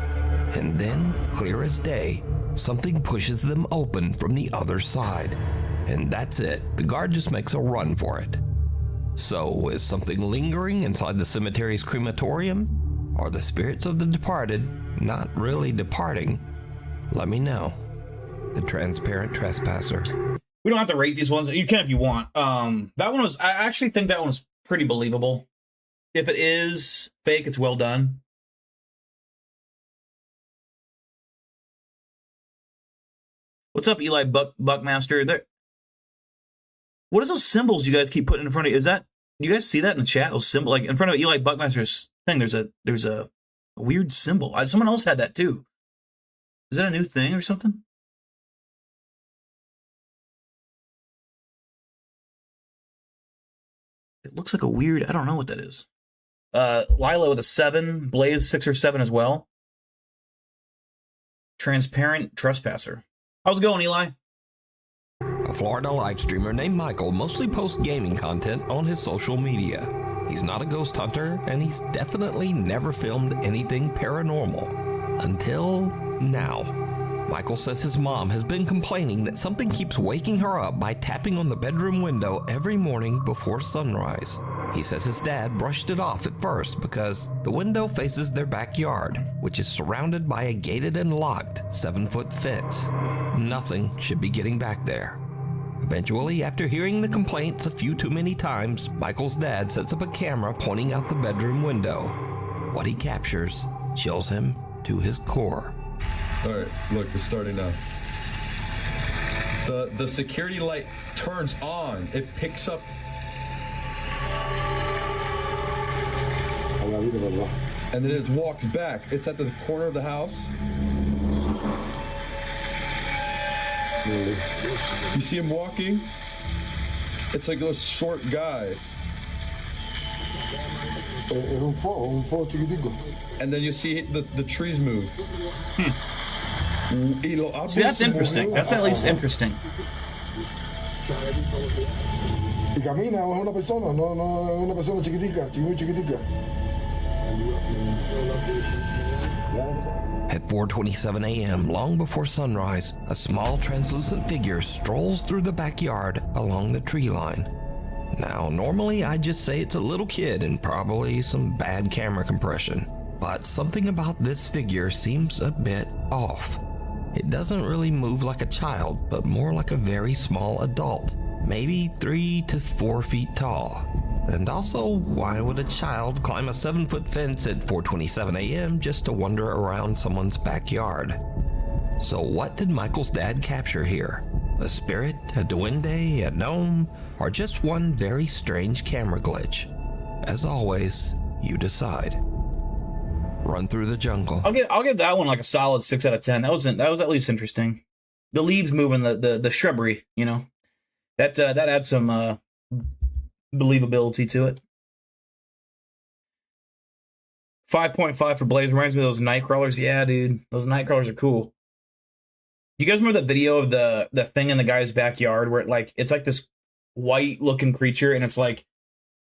And then, clear as day, something pushes them open from the other side. And that's it. The guard just makes a run for it. So, is something lingering inside the cemetery's crematorium? Are the spirits of the departed not really departing? Let me know. The Transparent Trespasser. We don't have to rate these ones. You can if you want. That one was, I actually think that one was pretty believable. If it is fake, it's well done. What's up, Eli Buckmaster? There. What is those symbols you guys keep putting in front of you? Is that, you guys see that in the chat? Those symbols, like in front of Eli Buckmaster's thing, there's a weird symbol. Someone else had that too. Is that a new thing or something? It looks like a weird, I don't know what that is. Lila with a 7, Blaze 6 or 7 as well. Transparent Trespasser. How's it going, Eli? A Florida live streamer named Michael mostly posts gaming content on his social media. He's not a ghost hunter, and he's definitely never filmed anything paranormal. Until now. Michael says his mom has been complaining that something keeps waking her up by tapping on the bedroom window every morning before sunrise. He says his dad brushed it off at first because the window faces their backyard, which is surrounded by a gated and locked 7-foot fence. Nothing should be getting back there. Eventually, after hearing the complaints a few too many times, Michael's dad sets up a camera pointing out the bedroom window. What he captures chills him to his core. All right, look, it's starting now. The security light turns on. It picks up. And then it walks back. It's at the corner of the house. You see him walking? It's like a short guy. And then you see the trees move. See, that's interesting. That's at least interesting. Y camina, es una persona, no es una persona chiquitica, muy chiquitica. At 4:27 a.m., long before sunrise, a small translucent figure strolls through the backyard along the tree line. Now, normally I'd just say it's a little kid and probably some bad camera compression, but something about this figure seems a bit off. It doesn't really move like a child, but more like a very small adult, maybe 3 to 4 feet tall. And also, why would a child climb a 7-foot fence at 4:27 a.m. just to wander around someone's backyard? So what did Michael's dad capture here? A spirit, a duende, a gnome, or just one very strange camera glitch? As always, you decide. Run through the jungle. I'll give that one like a solid 6 out of 10. That was at least interesting. The leaves moving, the shrubbery, you know, that adds some believability to it. 5.5 for Blaze. Reminds me of those night crawlers. Yeah, dude, those night crawlers are cool. You guys remember the video of the thing in the guy's backyard where it's like this white looking creature and it's like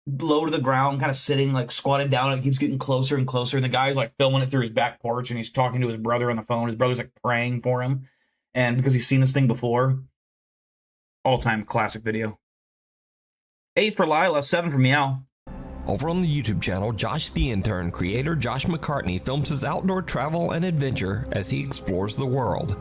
low to the ground, kind of sitting like squatted down, and it keeps getting closer and closer, and the guy's like filming it through his back porch and he's talking to his brother on the phone. His brother's like praying for him, and because he's seen this thing before. All-time classic video. 8 for Lila, 7 for Meow. Over on the YouTube channel, Josh the Intern, creator Josh McCartney films his outdoor travel and adventure as he explores the world.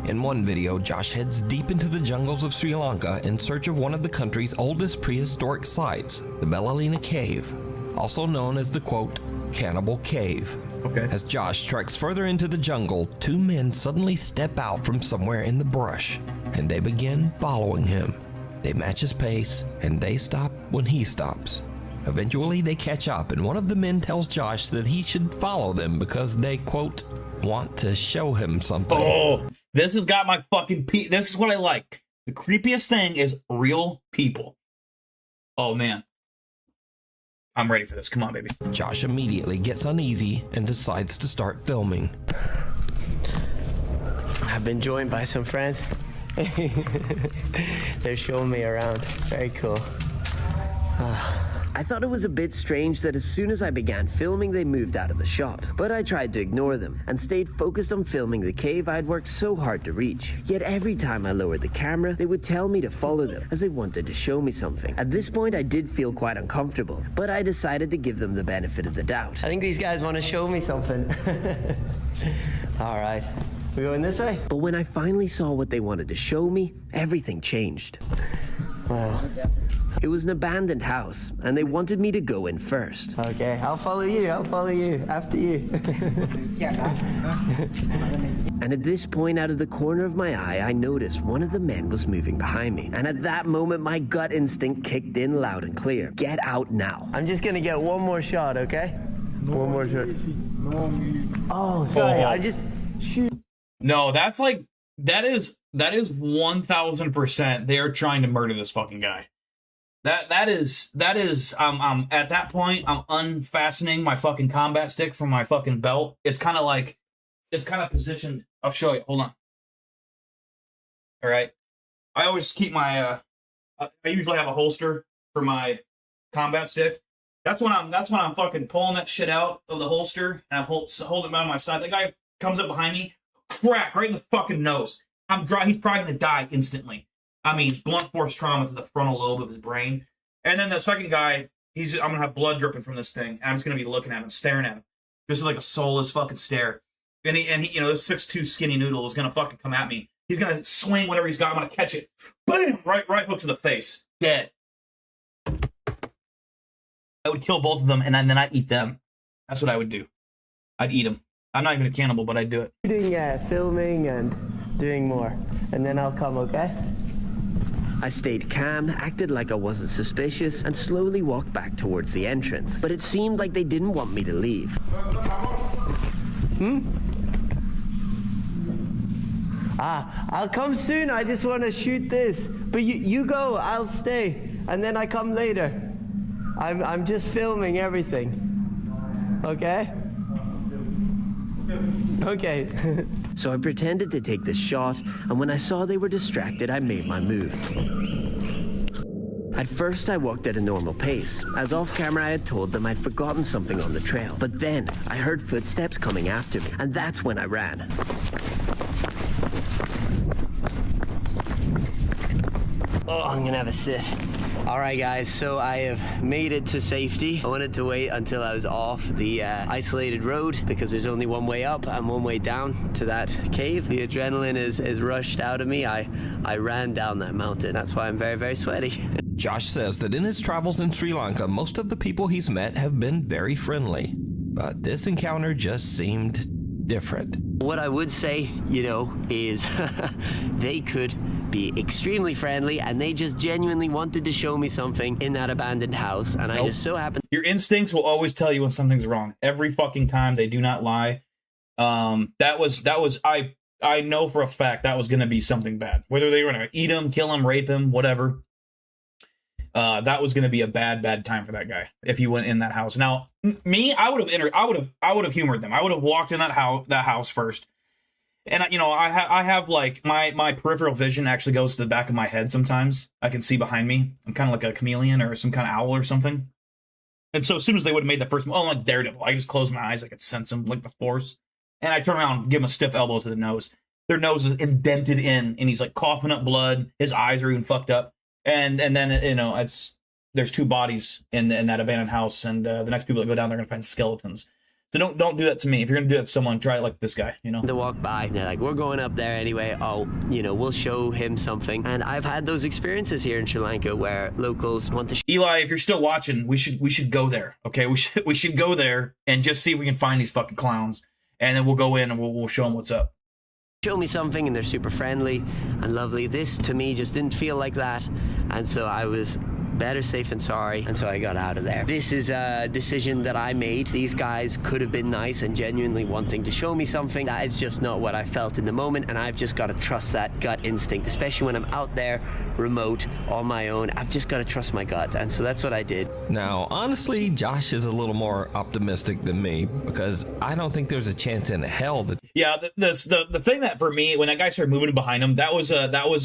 In one video, Josh heads deep into the jungles of Sri Lanka in search of one of the country's oldest prehistoric sites, the Belalina Cave, also known as the, quote, Cannibal Cave. Okay. As Josh treks further into the jungle, 2 men suddenly step out from somewhere in the brush, and they begin following him. They match his pace, and they stop when he stops. Eventually, they catch up, and one of the men tells Josh that he should follow them because they, quote, want to show him something. Oh, this has got my fucking this is what I like. The creepiest thing is real people. Oh, man. I'm ready for this. Come on, baby. Josh immediately gets uneasy and decides to start filming. I've been joined by some friends. They're showing me around. Very cool. I thought it was a bit strange that as soon as I began filming, they moved out of the shot. But I tried to ignore them and stayed focused on filming the cave I'd worked so hard to reach. Yet every time I lowered the camera, they would tell me to follow them as they wanted to show me something. At this point, I did feel quite uncomfortable, but I decided to give them the benefit of the doubt. I think these guys want to show me something. All right. We going this way? But when I finally saw what they wanted to show me, everything changed. Wow. It was an abandoned house, and they wanted me to go in first. Okay, I'll follow you, after you. And at this point, out of the corner of my eye, I noticed one of the men was moving behind me. And at that moment, my gut instinct kicked in loud and clear. Get out now. I'm just gonna get one more shot, okay? One more shot. Oh, sorry, I just shoot. No, that's like, that is 1000% they're trying to murder this fucking guy. That is at that point, I'm unfastening my fucking combat stick from my fucking belt. It's kind of positioned. I'll show you. Hold on. All right. I always keep my, I usually have a holster for my combat stick. That's when I'm fucking pulling that shit out of the holster and I'm holding it by my side. The guy comes up behind me, crack right in the fucking nose. He's probably gonna die instantly. I mean, blunt force trauma to the frontal lobe of his brain. And then the second guy, I'm gonna have blood dripping from this thing. And I'm just gonna be looking at him, staring at him, just like a soulless fucking stare. And he, you know, this 6'2" skinny noodle is gonna fucking come at me. He's gonna swing whatever he's got. I'm gonna catch it, bam, right hook to the face, dead. I would kill both of them, and then I'd eat them. That's what I would do. I'd eat them. I'm not even a cannibal, but I'd do it. Doing filming and doing more, and then I'll come, okay? I stayed calm, acted like I wasn't suspicious, and slowly walked back towards the entrance. But it seemed like they didn't want me to leave. I'll come soon. I just want to shoot this. But you go, I'll stay, and then I come later. I'm just filming everything. Okay? Okay. So I pretended to take the shot, and when I saw they were distracted, I made my move. At first, I walked at a normal pace, as off camera I had told them I'd forgotten something on the trail. But then, I heard footsteps coming after me, and that's when I ran. Oh, I'm gonna have a sit. All right, guys, so I have made it to safety. I wanted to wait until I was off the isolated road because there's only one way up and one way down to that cave. The adrenaline is rushed out of me. I ran down that mountain. That's why I'm very, very sweaty. Josh says that in his travels in Sri Lanka, most of the people he's met have been very friendly. But this encounter just seemed different. What I would say, you know, is they could be extremely friendly and they just genuinely wanted to show me something in that abandoned house, and I just so happened. Your instincts will always tell you when something's wrong. Every fucking time, they do not lie. That was I know for a fact that was going to be something bad. Whether they were going to eat him, kill him, rape him, whatever. That was going to be a bad time for that guy if he went in that house. Now, me, I would have humored them. I would have walked in that house first. And, you know, I have like my peripheral vision actually goes to the back of my head sometimes. I can see behind me. I'm kind of like a chameleon or some kind of owl or something. And so as soon as they would have made the first, like Daredevil, I just closed my eyes. I could sense them like the Force. And I turn around and give him a stiff elbow to the nose. Their nose is indented in, and he's like coughing up blood. His eyes are even fucked up. And then, you know, there's two bodies in that abandoned house. And the next people that go down, they're going to find skeletons. So don't do that to me. If you're gonna do that to someone, try it like this guy, you know? To walk by, they're like, we're going up there anyway. Oh, you know, we'll show him something. And I've had those experiences here in Sri Lanka where locals want to. Eli, if you're still watching, we should go there. Okay, we should go there and just see if we can find these fucking clowns, and then we'll go in and we'll show them what's up. Show me something, and they're super friendly and lovely. This to me just didn't feel like that, and so I was better safe than sorry, and so I got out of there. This is a decision that I made. These guys could have been nice and genuinely wanting to show me something. That is just not what I felt in the moment, and I've just got to trust that gut instinct, especially when I'm out there remote on my own. I've just got to trust my gut, and so that's what I did. Now, honestly, Josh is a little more optimistic than me because I don't think there's a chance in hell that. Yeah, the thing that for me, when that guy started moving behind him, that was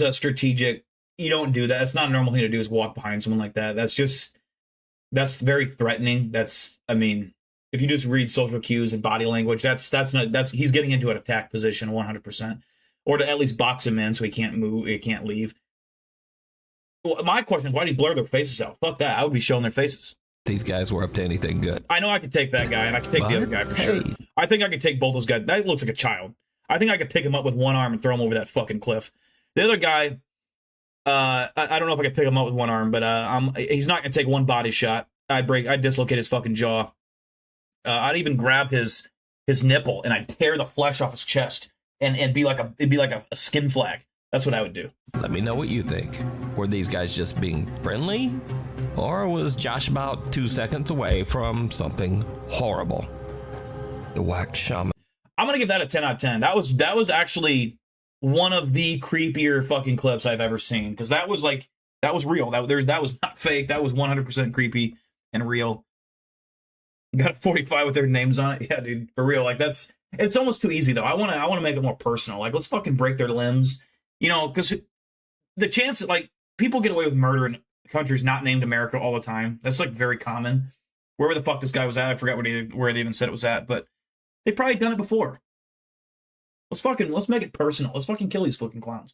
a strategic. You don't do that. It's not a normal thing to do, is walk behind someone like that. That's very threatening. I mean, if you just read social cues and body language, he's getting into an attack position 100%, or to at least box him in so he can't move, he can't leave. Well, my question is, why do you blur their faces out? Fuck that. I would be showing their faces. These guys were up to anything good. I know I could take that guy, and I could take the other guy for sure. I think I could take both those guys. That looks like a child. I think I could pick him up with one arm and throw him over that fucking cliff. The other guy, I don't know if I could pick him up with one arm, but he's not gonna take one body shot. I'd dislocate his fucking jaw. I'd even grab his nipple and I'd tear the flesh off his chest and it'd be like a skin flag. That's what I would do. Let me know what you think. Were these guys just being friendly, or was Josh about 2 seconds away from something horrible? The wax shaman. I'm gonna give that a 10 out of 10. That was actually one of the creepier fucking clips I've ever seen, because that was real. That was not fake. That was 100% creepy and real. Got a 45 with their names on it. Yeah, dude, for real. Like, it's almost too easy though. I want to make it more personal. Like, let's fucking break their limbs, you know, because the chance that, like, people get away with murder in countries not named America all the time. That's like very common. Wherever the fuck this guy was at, I forgot where they even said it was at, but they've probably done it before. Let's make it personal. Let's fucking kill these fucking clowns.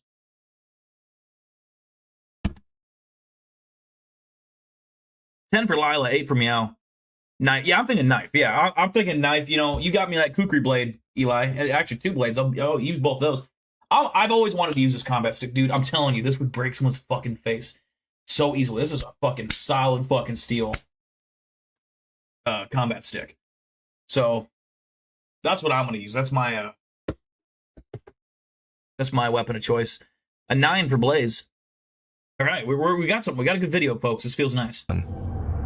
$10 for Lila, 8 for Meow. Knife. Yeah, I'm thinking knife. Yeah, I'm thinking knife. You know, you got me that kukri blade, Eli. Actually, 2 blades. I'll use both of those. I've always wanted to use this combat stick, dude. I'm telling you, this would break someone's fucking face so easily. This is a fucking solid fucking steel combat stick. So that's what I'm gonna use. That's my weapon of choice. A 9 for Blaze. All right, we got something. We got a good video, folks. This feels nice.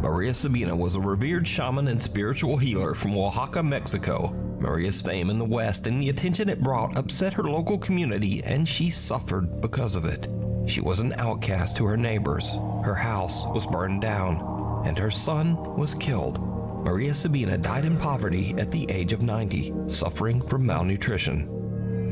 Maria Sabina was a revered shaman and spiritual healer from Oaxaca, Mexico. Maria's fame in the West and the attention it brought upset her local community, and she suffered because of it. She was an outcast to her neighbors. Her house was burned down, and her son was killed. Maria Sabina died in poverty at the age of 90, suffering from malnutrition.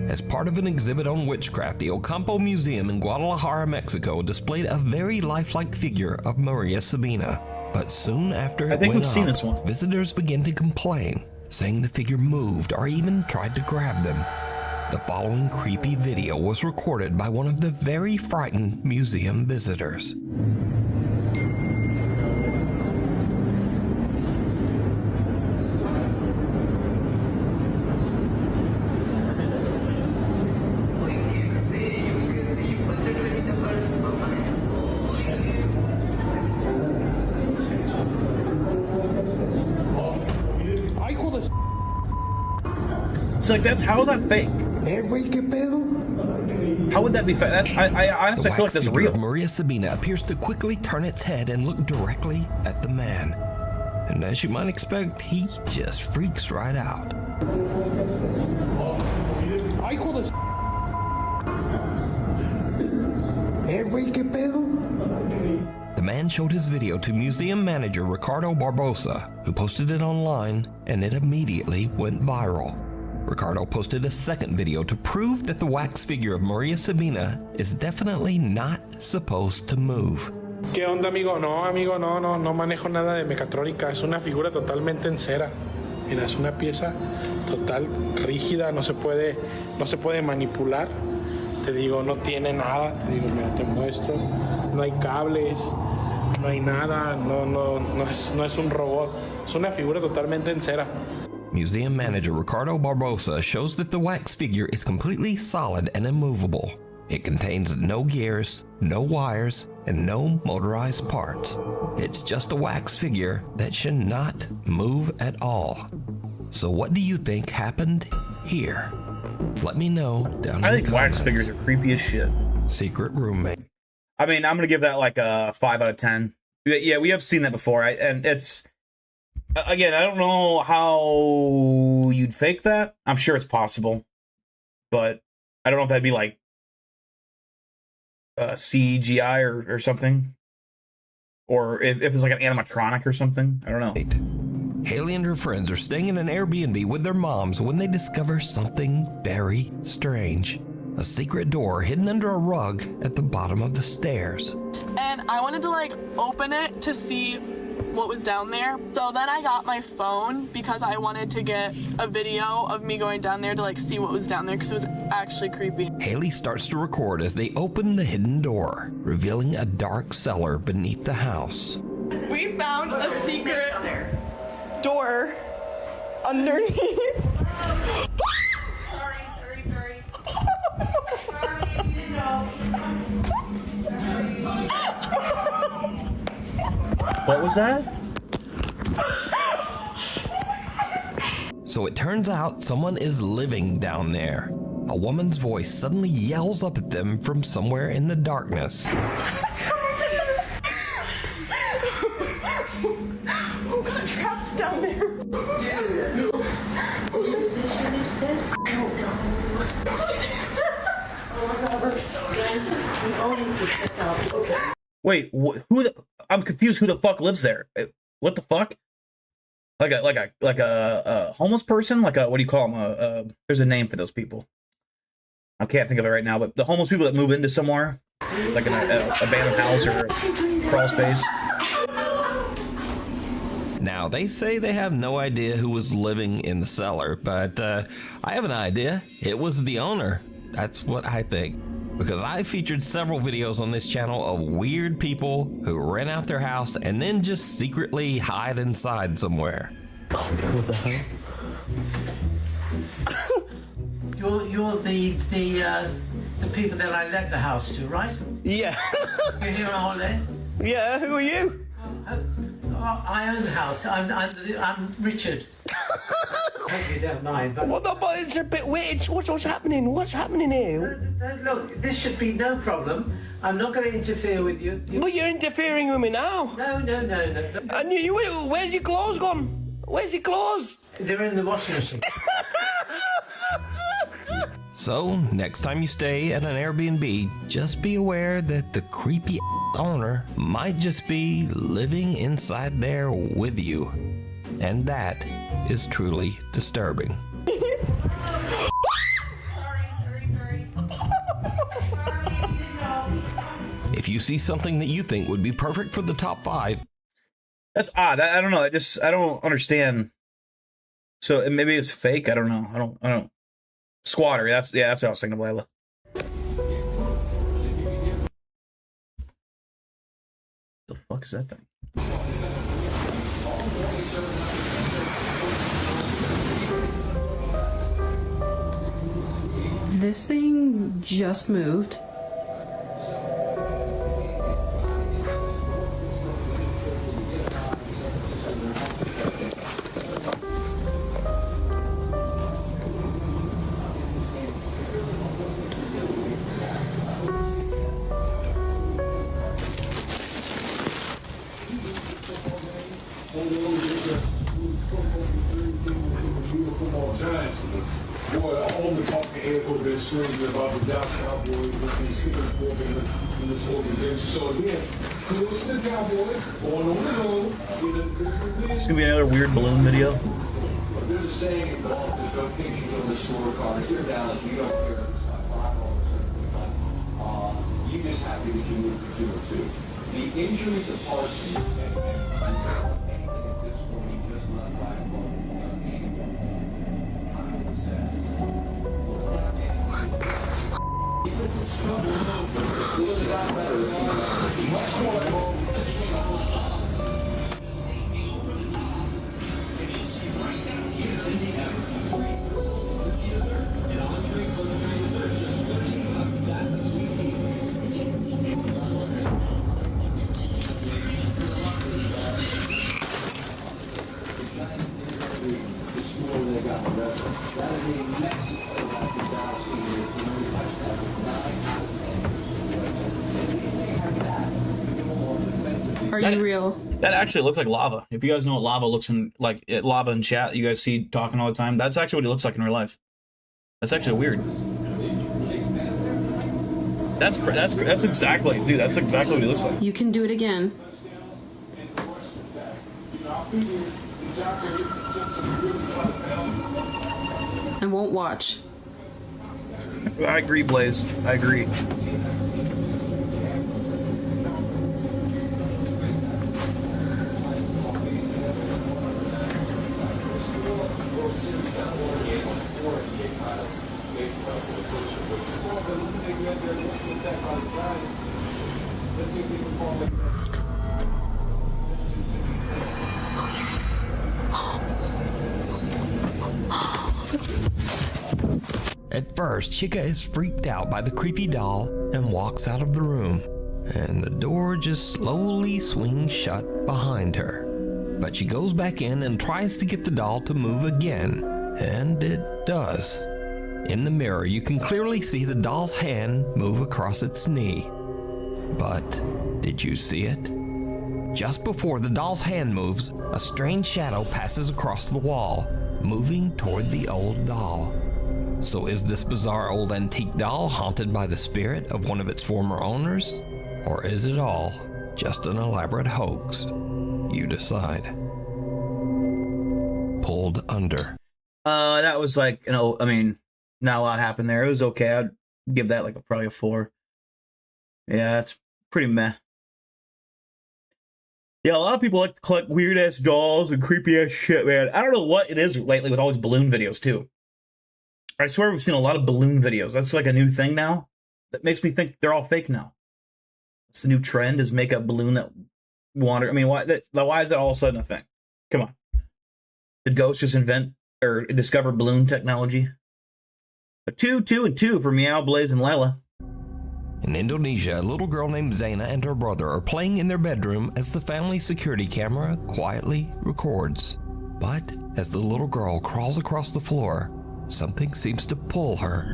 As part of an exhibit on witchcraft, the Ocampo Museum in Guadalajara, Mexico displayed a very lifelike figure of Maria Sabina. But soon after it went up, visitors began to complain, saying the figure moved or even tried to grab them. The following creepy video was recorded by one of the very frightened museum visitors. It's like, how is that fake? How would that be fake? I honestly feel like that's real. Maria Sabina appears to quickly turn its head and look directly at the man. And as you might expect, he just freaks right out. The man showed his video to museum manager Ricardo Barbosa, who posted it online, and it immediately went viral. Ricardo posted a second video to prove that the wax figure of Maria Sabina is definitely not supposed to move. ¿Qué onda, amigo? No manejo nada de mecatrónica. Es una figura totalmente en cera. Mira, es una pieza total rígida, no se puede manipular. Te digo, no tiene nada. Te digo, mira, te muestro. No hay cables, no hay nada. No es un robot. Es una figura totalmente en cera. Museum manager Ricardo Barbosa shows that the wax figure is completely solid and immovable. It contains no gears, no wires, and no motorized parts. It's just a wax figure that should not move at all. So what do you think happened here? Let me know down in the comments. I think wax figures are creepy as shit. Secret roommate. I mean, I'm gonna give that like a 5 out of 10. Yeah, we have seen that before, and it's, again, I don't know how you'd fake that. I'm sure it's possible, but I don't know if that'd be like CGI or something, or if it's like an animatronic or something. I don't know. Haley and her friends are staying in an Airbnb with their moms when they discover something very strange. A secret door hidden under a rug at the bottom of the stairs. And I wanted to like open it to see what was down there. So then I got my phone because I wanted to get a video of me going down there to like see what was down there because it was actually creepy. Haley starts to record as they open the hidden door, revealing a dark cellar beneath the house. We found a secret door underneath. Sorry. What was that? So it turns out someone is living down there. A woman's voice suddenly yells up at them from somewhere in the darkness. Who got trapped down there? Wait, I'm confused. Who the fuck lives there? What the fuck? Like a homeless person? Like a, what do you call them? There's a name for those people. I can't think of it right now, but the homeless people that move into somewhere, like an abandoned house or a crawl space. Now, they say they have no idea who was living in the cellar, but I have an idea. It was the owner. That's what I think. Because I featured several videos on this channel of weird people who rent out their house and then just secretly hide inside somewhere. What the hell? You're the people that I let the house to, right? Yeah. You're here on holiday? Yeah, who are you? I own the house. I'm Richard. Hope you don't mind, but... What the? But it's a bit weird. What's happening? What's happening here? Look, this should be no problem. I'm not going to interfere with you. But you're interfering with me now. No. And where's your clothes gone? Where's your clothes? They're in the washing machine. So, next time you stay at an Airbnb, just be aware that the creepy owner might just be living inside there with you. And that is truly disturbing. If you see something that you think would be perfect for the top 5, That's odd. I don't know. I don't understand. So maybe it's fake. I don't know. I don't. Squatter. That's what I was thinking of, Layla. The fuck is that thing? This thing just moved. Boy, all the talking head would have been screaming about the Dallas Cowboys and the skipping forward in this organization. So again, kudos to the Cowboys going on the road. It's gonna be another weird balloon video. There's a saying in golf, there's no pictures on the scorecard. If you're Dallas, you don't care. You just happy that you moved for 2 or 2. The injury to Parsons and anything at this point, he just let life go. Are you real? That actually looks like lava. If you guys know what lava looks like, lava in chat, you guys see talking all the time. That's actually what he looks like in real life. That's actually weird. That's exactly, dude. That's exactly what he looks like. You can do it again. I won't watch. I agree, Blaze. I agree. At first, Chica is freaked out by the creepy doll and walks out of the room, and the door just slowly swings shut behind her. But she goes back in and tries to get the doll to move again, and it does. In the mirror, you can clearly see the doll's hand move across its knee. But did you see it? Just before the doll's hand moves, a strange shadow passes across the wall, moving toward the old doll. So is this bizarre old antique doll haunted by the spirit of one of its former owners? Or is it all just an elaborate hoax? You decide. Pulled under. That was like, I mean, not a lot happened there. It was okay. I'd give that like probably a 4. Yeah, it's pretty meh. Yeah, a lot of people like to collect weird ass dolls and creepy ass shit, man. I don't know what it is lately with all these balloon videos too. I swear we've seen a lot of balloon videos. That's like a new thing now. That makes me think they're all fake now. It's the new trend is make a balloon that wander. I mean, why is that all of a sudden a thing? Come on. Did ghosts just invent or discover balloon technology? But 2 for Meow, Blaze, and Lila. In Indonesia, a little girl named Zaina and her brother are playing in their bedroom as the family security camera quietly records. But as the little girl crawls across the floor, something seems to pull her.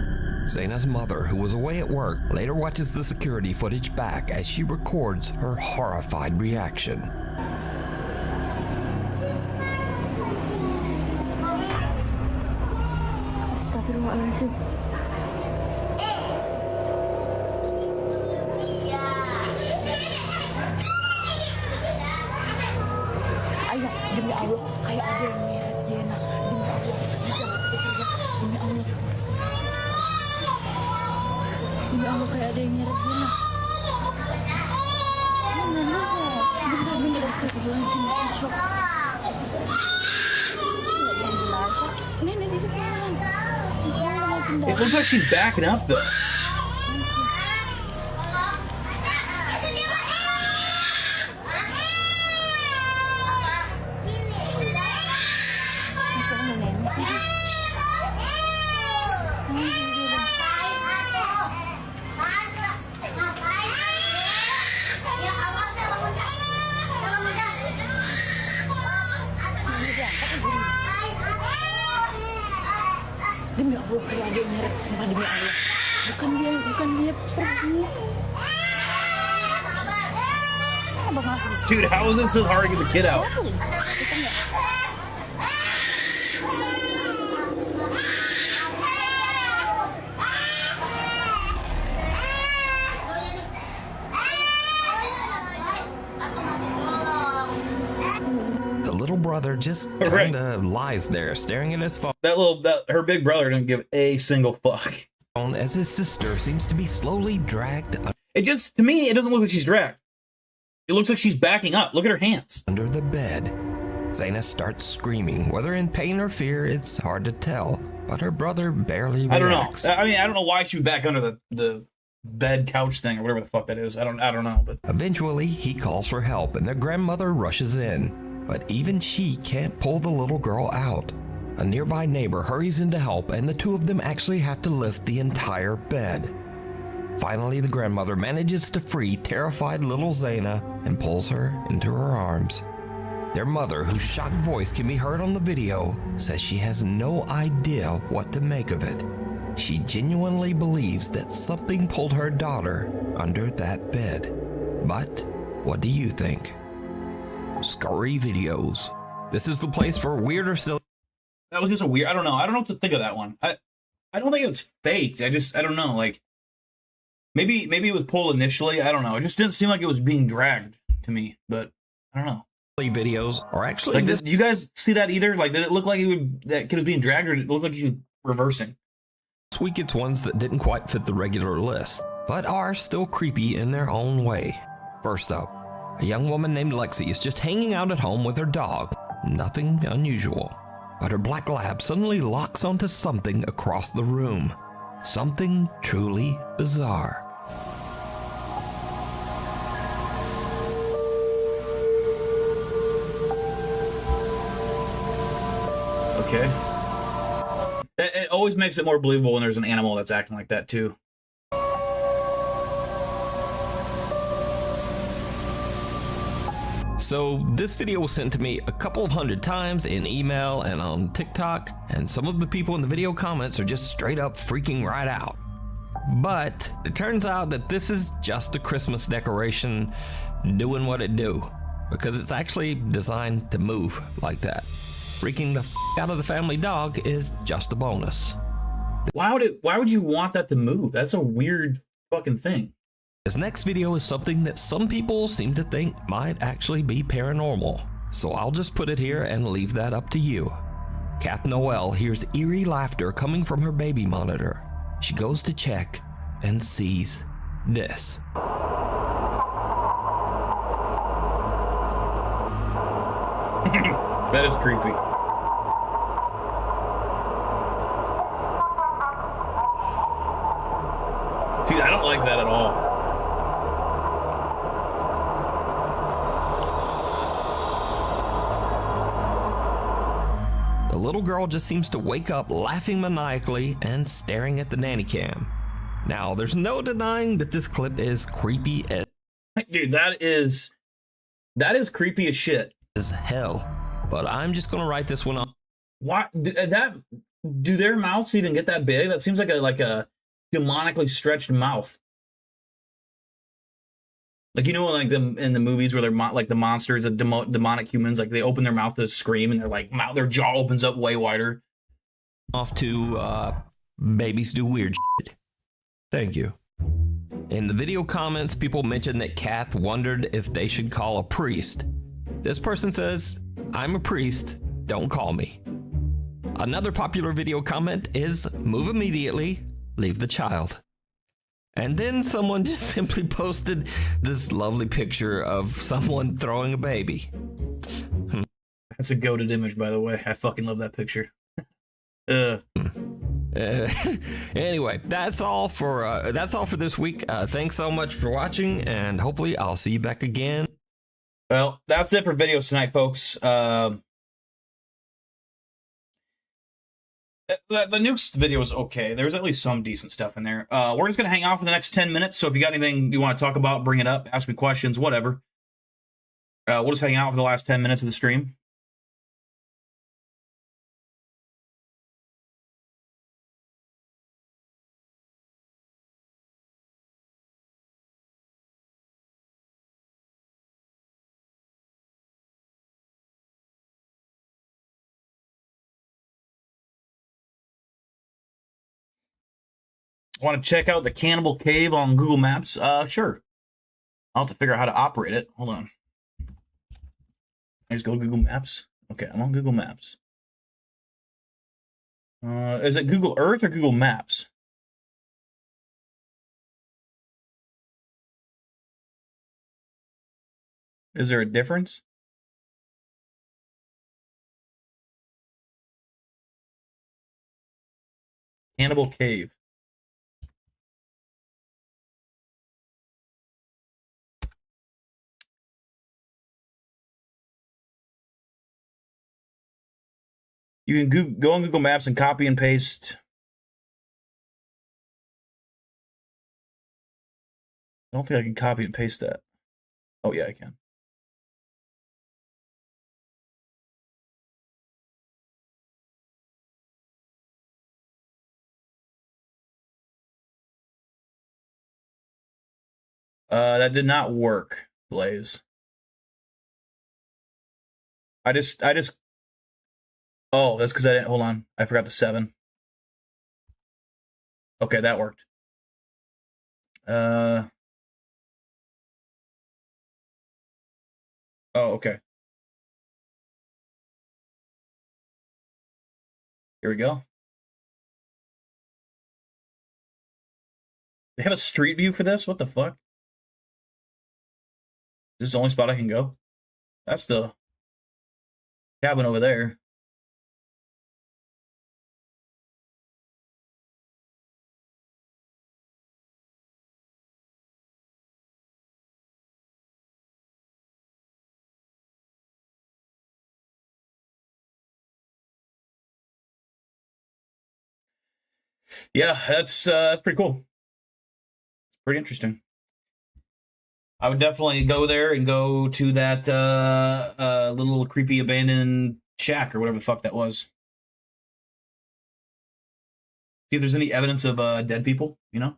Zaina's mother, who was away at work, later watches the security footage back as she records her horrified reaction. Astagfirullahaladzim. Ayah, demi Allah, kayak ada yang nyeret Jena. Demi Allah, demi Allah. Demi Allah, kayak ada yang nyeret Jena. Bener-bener, astagfirullahaladzim, shock. Yang jelas, Nenek di depan. It looks like she's backing up though. Demi Allah, kayak ada yang nyeret, sumpah demi Allah. Bukan dia pergi. Dude, how is it so hard to get the kid out? The little brother just kinda lies there, staring at his phone. Her big brother didn't give a single fuck. As his sister seems to be slowly dragged. To me, it doesn't look like she's dragged. It looks like she's backing up. Look at her hands. Under the bed. Zaina starts screaming. Whether in pain or fear, it's hard to tell. But her brother barely reacts. I don't know. I mean, I don't know why she would back under the bed couch thing or whatever the fuck that is. I don't know. But eventually, he calls for help and their grandmother rushes in. But even she can't pull the little girl out. A nearby neighbor hurries in to help, and the two of them actually have to lift the entire bed. Finally, the grandmother manages to free terrified little Zaina and pulls her into her arms. Their mother, whose shocked voice can be heard on the video, says she has no idea what to make of it. She genuinely believes that something pulled her daughter under that bed. But what do you think? Scary videos. This is the place for weird or silly. that was just a weird. I don't know. I don't know what to think of that one. I don't think it was faked. I don't know. Like maybe it was pulled initially. I don't know. It just didn't seem like it was being dragged to me. But I don't know. Videos are actually like this. Do you guys see that either? Like, did it look like that kid was being dragged, or did it look like he was reversing? This week it's ones that didn't quite fit the regular list, but are still creepy in their own way. First up, a young woman named Lexi is just hanging out at home with her dog. Nothing unusual, but her black lab suddenly locks onto something across the room. Something truly bizarre. Okay. It always makes it more believable when there's an animal that's acting like that too. So this video was sent to me a couple of hundred times in email and on TikTok, and some of the people in the video comments are just straight up freaking right out. But it turns out that this is just a Christmas decoration doing what it do, because it's actually designed to move like that. Freaking the out of the family dog is just a bonus. Why would you want that to move? That's a weird fucking thing. This next video is something that some people seem to think might actually be paranormal. So I'll just put it here and leave that up to you. Kath Noel hears eerie laughter coming from her baby monitor. She goes to check and sees this. That is creepy. Dude, I don't like that at all. The little girl just seems to wake up laughing maniacally and staring at the nanny cam. Now, there's no denying that this clip is creepy as... Dude, that is creepy as shit. As hell. But I'm just gonna write this one off. Why do their mouths even get that big? That seems like a demonically stretched mouth. Like, you know, like them in the movies where they're like the monsters, the demonic humans, like they open their mouth to scream and they're like their jaw opens up way wider. Off to babies do weird shit. Thank you. In the video comments, people mentioned that Kath wondered if they should call a priest. This person says, I'm a priest, don't call me. Another popular video comment is, move immediately, leave the child. And then someone just simply posted this lovely picture of someone throwing a baby. That's a goated image, by the way. I fucking love that picture. Anyway, that's all for this week. Thanks so much for watching, and hopefully I'll see you back again. Well, that's it for videos tonight, folks. The news video was okay. There's at least some decent stuff in there. We're just going to hang out for the next 10 minutes, so if you got anything you want to talk about, bring it up, ask me questions, whatever. We'll just hang out for the last 10 minutes of the stream. Want to check out the Cannibal Cave on Google Maps? Sure. I'll have to figure out how to operate it. Hold on. I just go to Google Maps. Okay, I'm on Google Maps. Is it Google Earth or Google Maps? Is there a difference? Cannibal Cave. You can go on Google Maps and copy and paste. I don't think I can copy and paste that. Oh, yeah, I can. That did not work, Blaze. I just Oh, that's because I didn't, hold on. I forgot the 7. Okay, that worked. Oh, okay. Here we go. They have a street view for this? What the fuck? Is this the only spot I can go? That's the cabin over there. Yeah, that's pretty cool. Pretty interesting. I would definitely go there and go to that little creepy abandoned shack or whatever the fuck that was. See if there's any evidence of dead people, you know?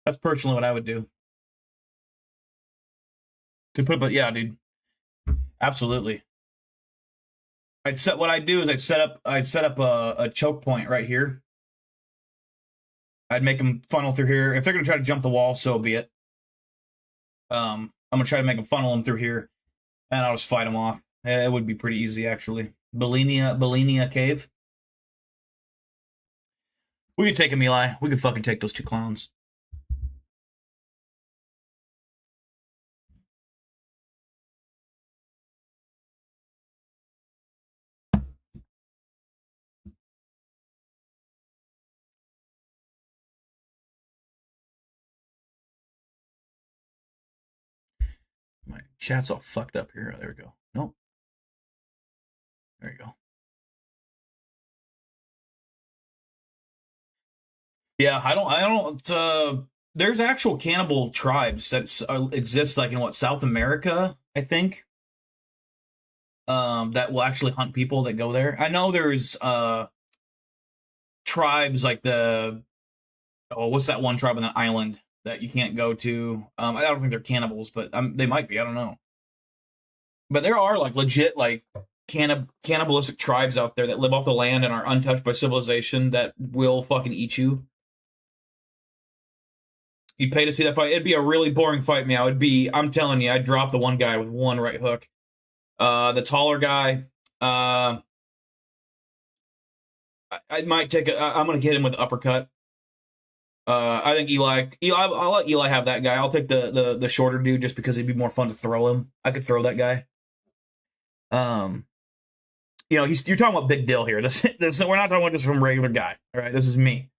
That's personally what I would do. Could put, but yeah, dude, absolutely. What I'd do is I'd set up a choke point right here. I'd make them funnel through here. If they're gonna try to jump the wall, so be it. I'm gonna try to make them funnel them through here, and I'll just fight them off. It would be pretty easy, actually. Belinia Cave. We could take them, Eli. We could fucking take those 2 clowns. Chat's all fucked up here. There we go. Nope. There you go. Yeah, I don't, there's actual cannibal tribes that exist, like, in what, South America, I think, that will actually hunt people that go there. I know there's, tribes like what's that one tribe on the island that you can't go to? I don't think they're cannibals, but they might be, I don't know. But there are, like, legit, like, cannibalistic tribes out there that live off the land and are untouched by civilization that will fucking eat you. You'd pay to see that fight. It'd be a really boring fight, meow. I'm telling you, I'd drop the one guy with one right hook. The taller guy, I might take I'm going to hit him with the uppercut. I think I'll let Eli have that guy. I'll take the shorter dude just because it'd be more fun to throw him. I could throw that guy. You know, you're talking about Big Dill here. This we're not talking about just some regular guy. All right, this is me.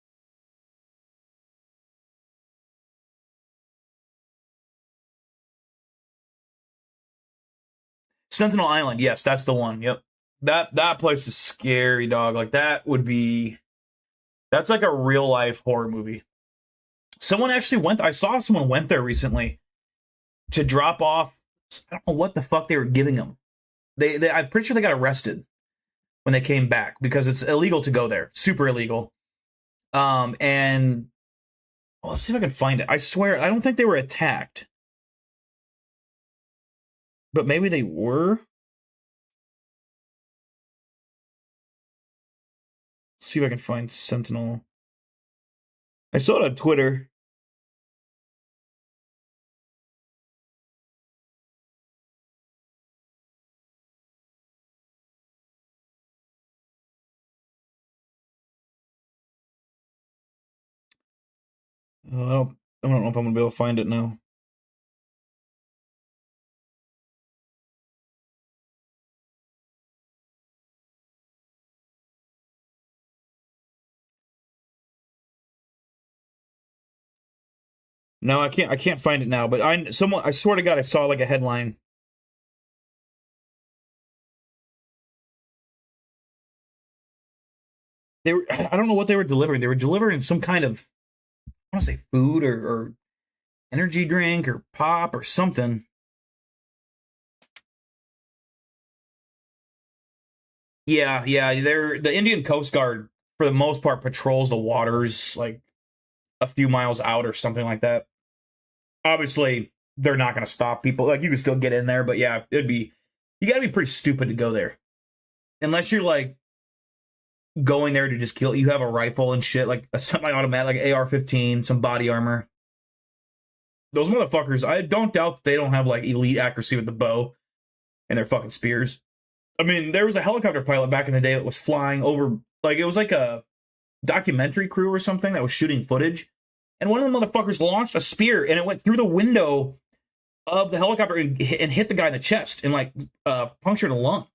Sentinel Island, yes, that's the one. Yep. That place is scary, dog. Like, that's like a real life horror movie. Someone actually I saw someone went there recently to drop off, I don't know what the fuck they were giving them. I'm pretty sure they got arrested when they came back because it's illegal to go there. Super illegal. And well, let's see if I can find it. I swear, I don't think they were attacked. But maybe they were. Let's see if I can find Sentinel. I saw it on Twitter. I don't know if I'm gonna be able to find it now. No, I can't find it now, but I swear to God, I saw like a headline. I don't know what they were delivering. They were delivering some kind of, I want to say food or energy drink or pop or something. Yeah, the Indian Coast Guard, for the most part, patrols the waters like a few miles out or something like that. Obviously, they're not going to stop people. Like, you can still get in there, but yeah, you got to be pretty stupid to go there. Unless you're, like, going there to just kill. You have a rifle and shit, like a semi-automatic, like AR-15, some body armor. Those motherfuckers, I don't doubt that they don't have, like, elite accuracy with the bow and their fucking spears. I mean, there was a helicopter pilot back in the day that was flying over, like, it was like a documentary crew or something that was shooting footage. And one of the motherfuckers launched a spear, and it went through the window of the helicopter and hit the guy in the chest and, like, punctured a lung.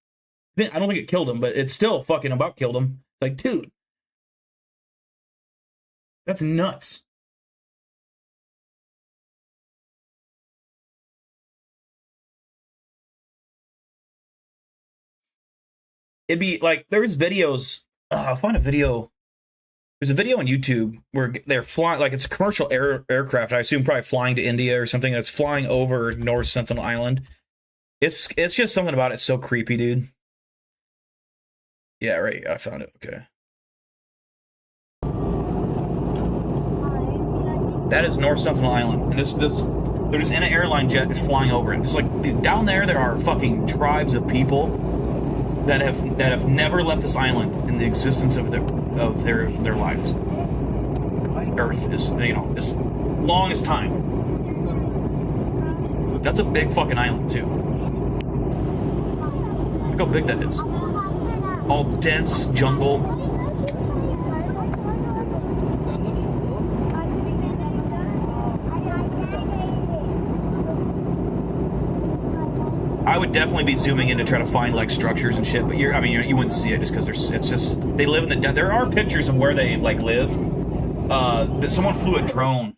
I don't think it killed him, but it still fucking about killed him. Like, dude. That's nuts. It'd be, like, there's videos. I'll find a video. There's a video on YouTube where they're flying, like, it's a commercial aircraft. I assume probably flying to India or something. That's flying over North Sentinel Island. It's just something about it so creepy, dude. Yeah, right. I found it. Okay. That is North Sentinel Island, and they're just in an airline jet just flying over it. It's like, dude, down there are fucking tribes of people that have never left this island in the existence of their lives. Earth is, as long as time. That's a big fucking island too. Look how big that is. All dense jungle. I would definitely be zooming in to try to find like structures and shit, but you wouldn't see it just because it's just they live in the. There are pictures of where they like live. Someone flew a drone,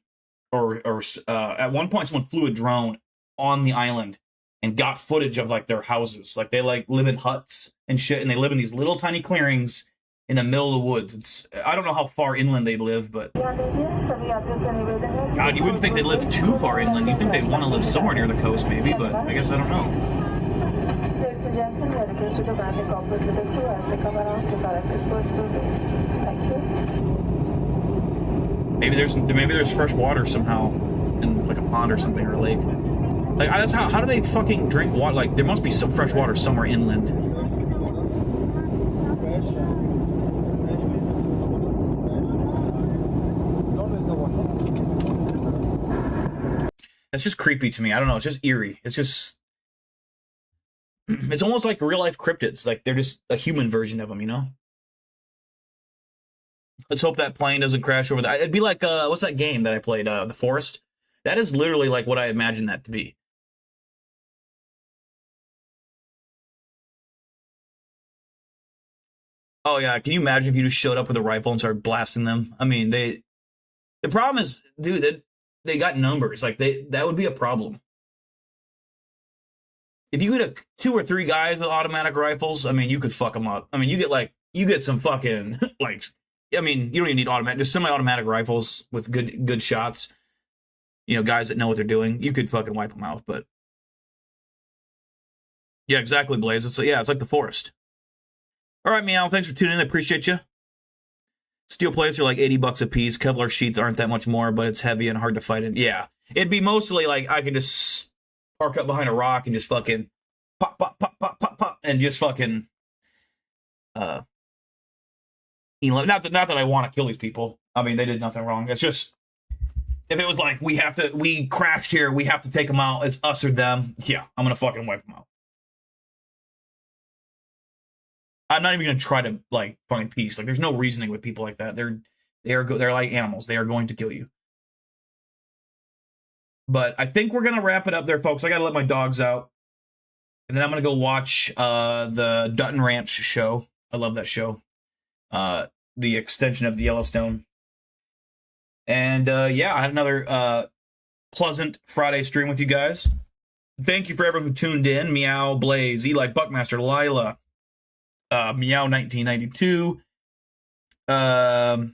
or at one point someone flew a drone on the island and got footage of like their houses. Like they like live in huts and shit, and they live in these little tiny clearings in the middle of the woods. It's I don't know how far inland they live, but God, you wouldn't think they live too far inland. You think they'd want to live somewhere near the coast, maybe, but I guess I don't know. Maybe there's fresh water somehow in like a pond or something, or a lake. Like that's how do they fucking drink water? Like there must be some fresh water somewhere inland. That's just creepy to me. I don't know. It's just eerie. It's almost like real life cryptids. Like they're just a human version of them, you know? Let's hope that plane doesn't crash over there. It'd be like, what's that game that I played? The Forest? That is literally like what I imagined that to be. Oh yeah, can you imagine if you just showed up with a rifle and started blasting them? I mean, the problem is, dude, they got numbers. Like that would be a problem. If you get 2 or 3 guys with automatic rifles, I mean, you could fuck them up. I mean, you get some fucking like, I mean, you don't even need automatic, just semi-automatic rifles with good shots. You know, guys that know what they're doing. You could fucking wipe them out. But yeah, exactly, Blaze. It's like the Forest. All right, Meow. Thanks for tuning in. I appreciate you. Steel plates are like $80 a piece. Kevlar sheets aren't that much more, but it's heavy and hard to fight in. Yeah, it'd be mostly like I could just park up behind a rock and just fucking pop, pop, pop, pop, pop, pop, and just fucking not that I want to kill these people. I mean, they did nothing wrong. It's just if it was like we crashed here, we have to take them out. It's us or them. Yeah, I'm gonna fucking wipe them out. I'm not even gonna try to like find peace. Like, there's no reasoning with people like that. They're like animals. They are going to kill you. But I think we're gonna wrap it up there, folks. I gotta let my dogs out, and then I'm gonna go watch the Dutton Ranch show. I love that show. The extension of the Yellowstone. And yeah, I had another pleasant Friday stream with you guys. Thank you for everyone who tuned in. Meow, Blaze, Eli, Buckmaster, Lila, Meow 1992. I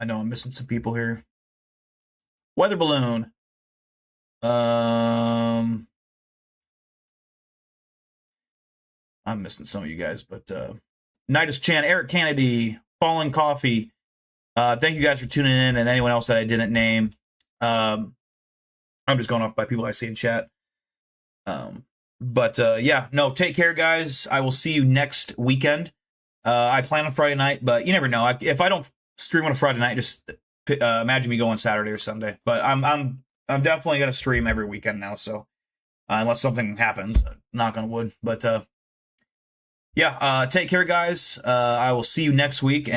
know I'm missing some people here. Weather Balloon. I'm missing some of you guys, but Nidus Chan, Eric Kennedy, Falling Coffee. Thank you guys for tuning in, and anyone else that I didn't name. I'm just going off by people I see in chat. But yeah, no, take care, guys. I will see you next weekend. I plan on Friday night, but you never know. If I don't stream on a Friday night, just imagine me going Saturday or Sunday. But I'm definitely gonna stream every weekend now. So unless something happens, knock on wood. But yeah, take care, guys. I will see you next week, and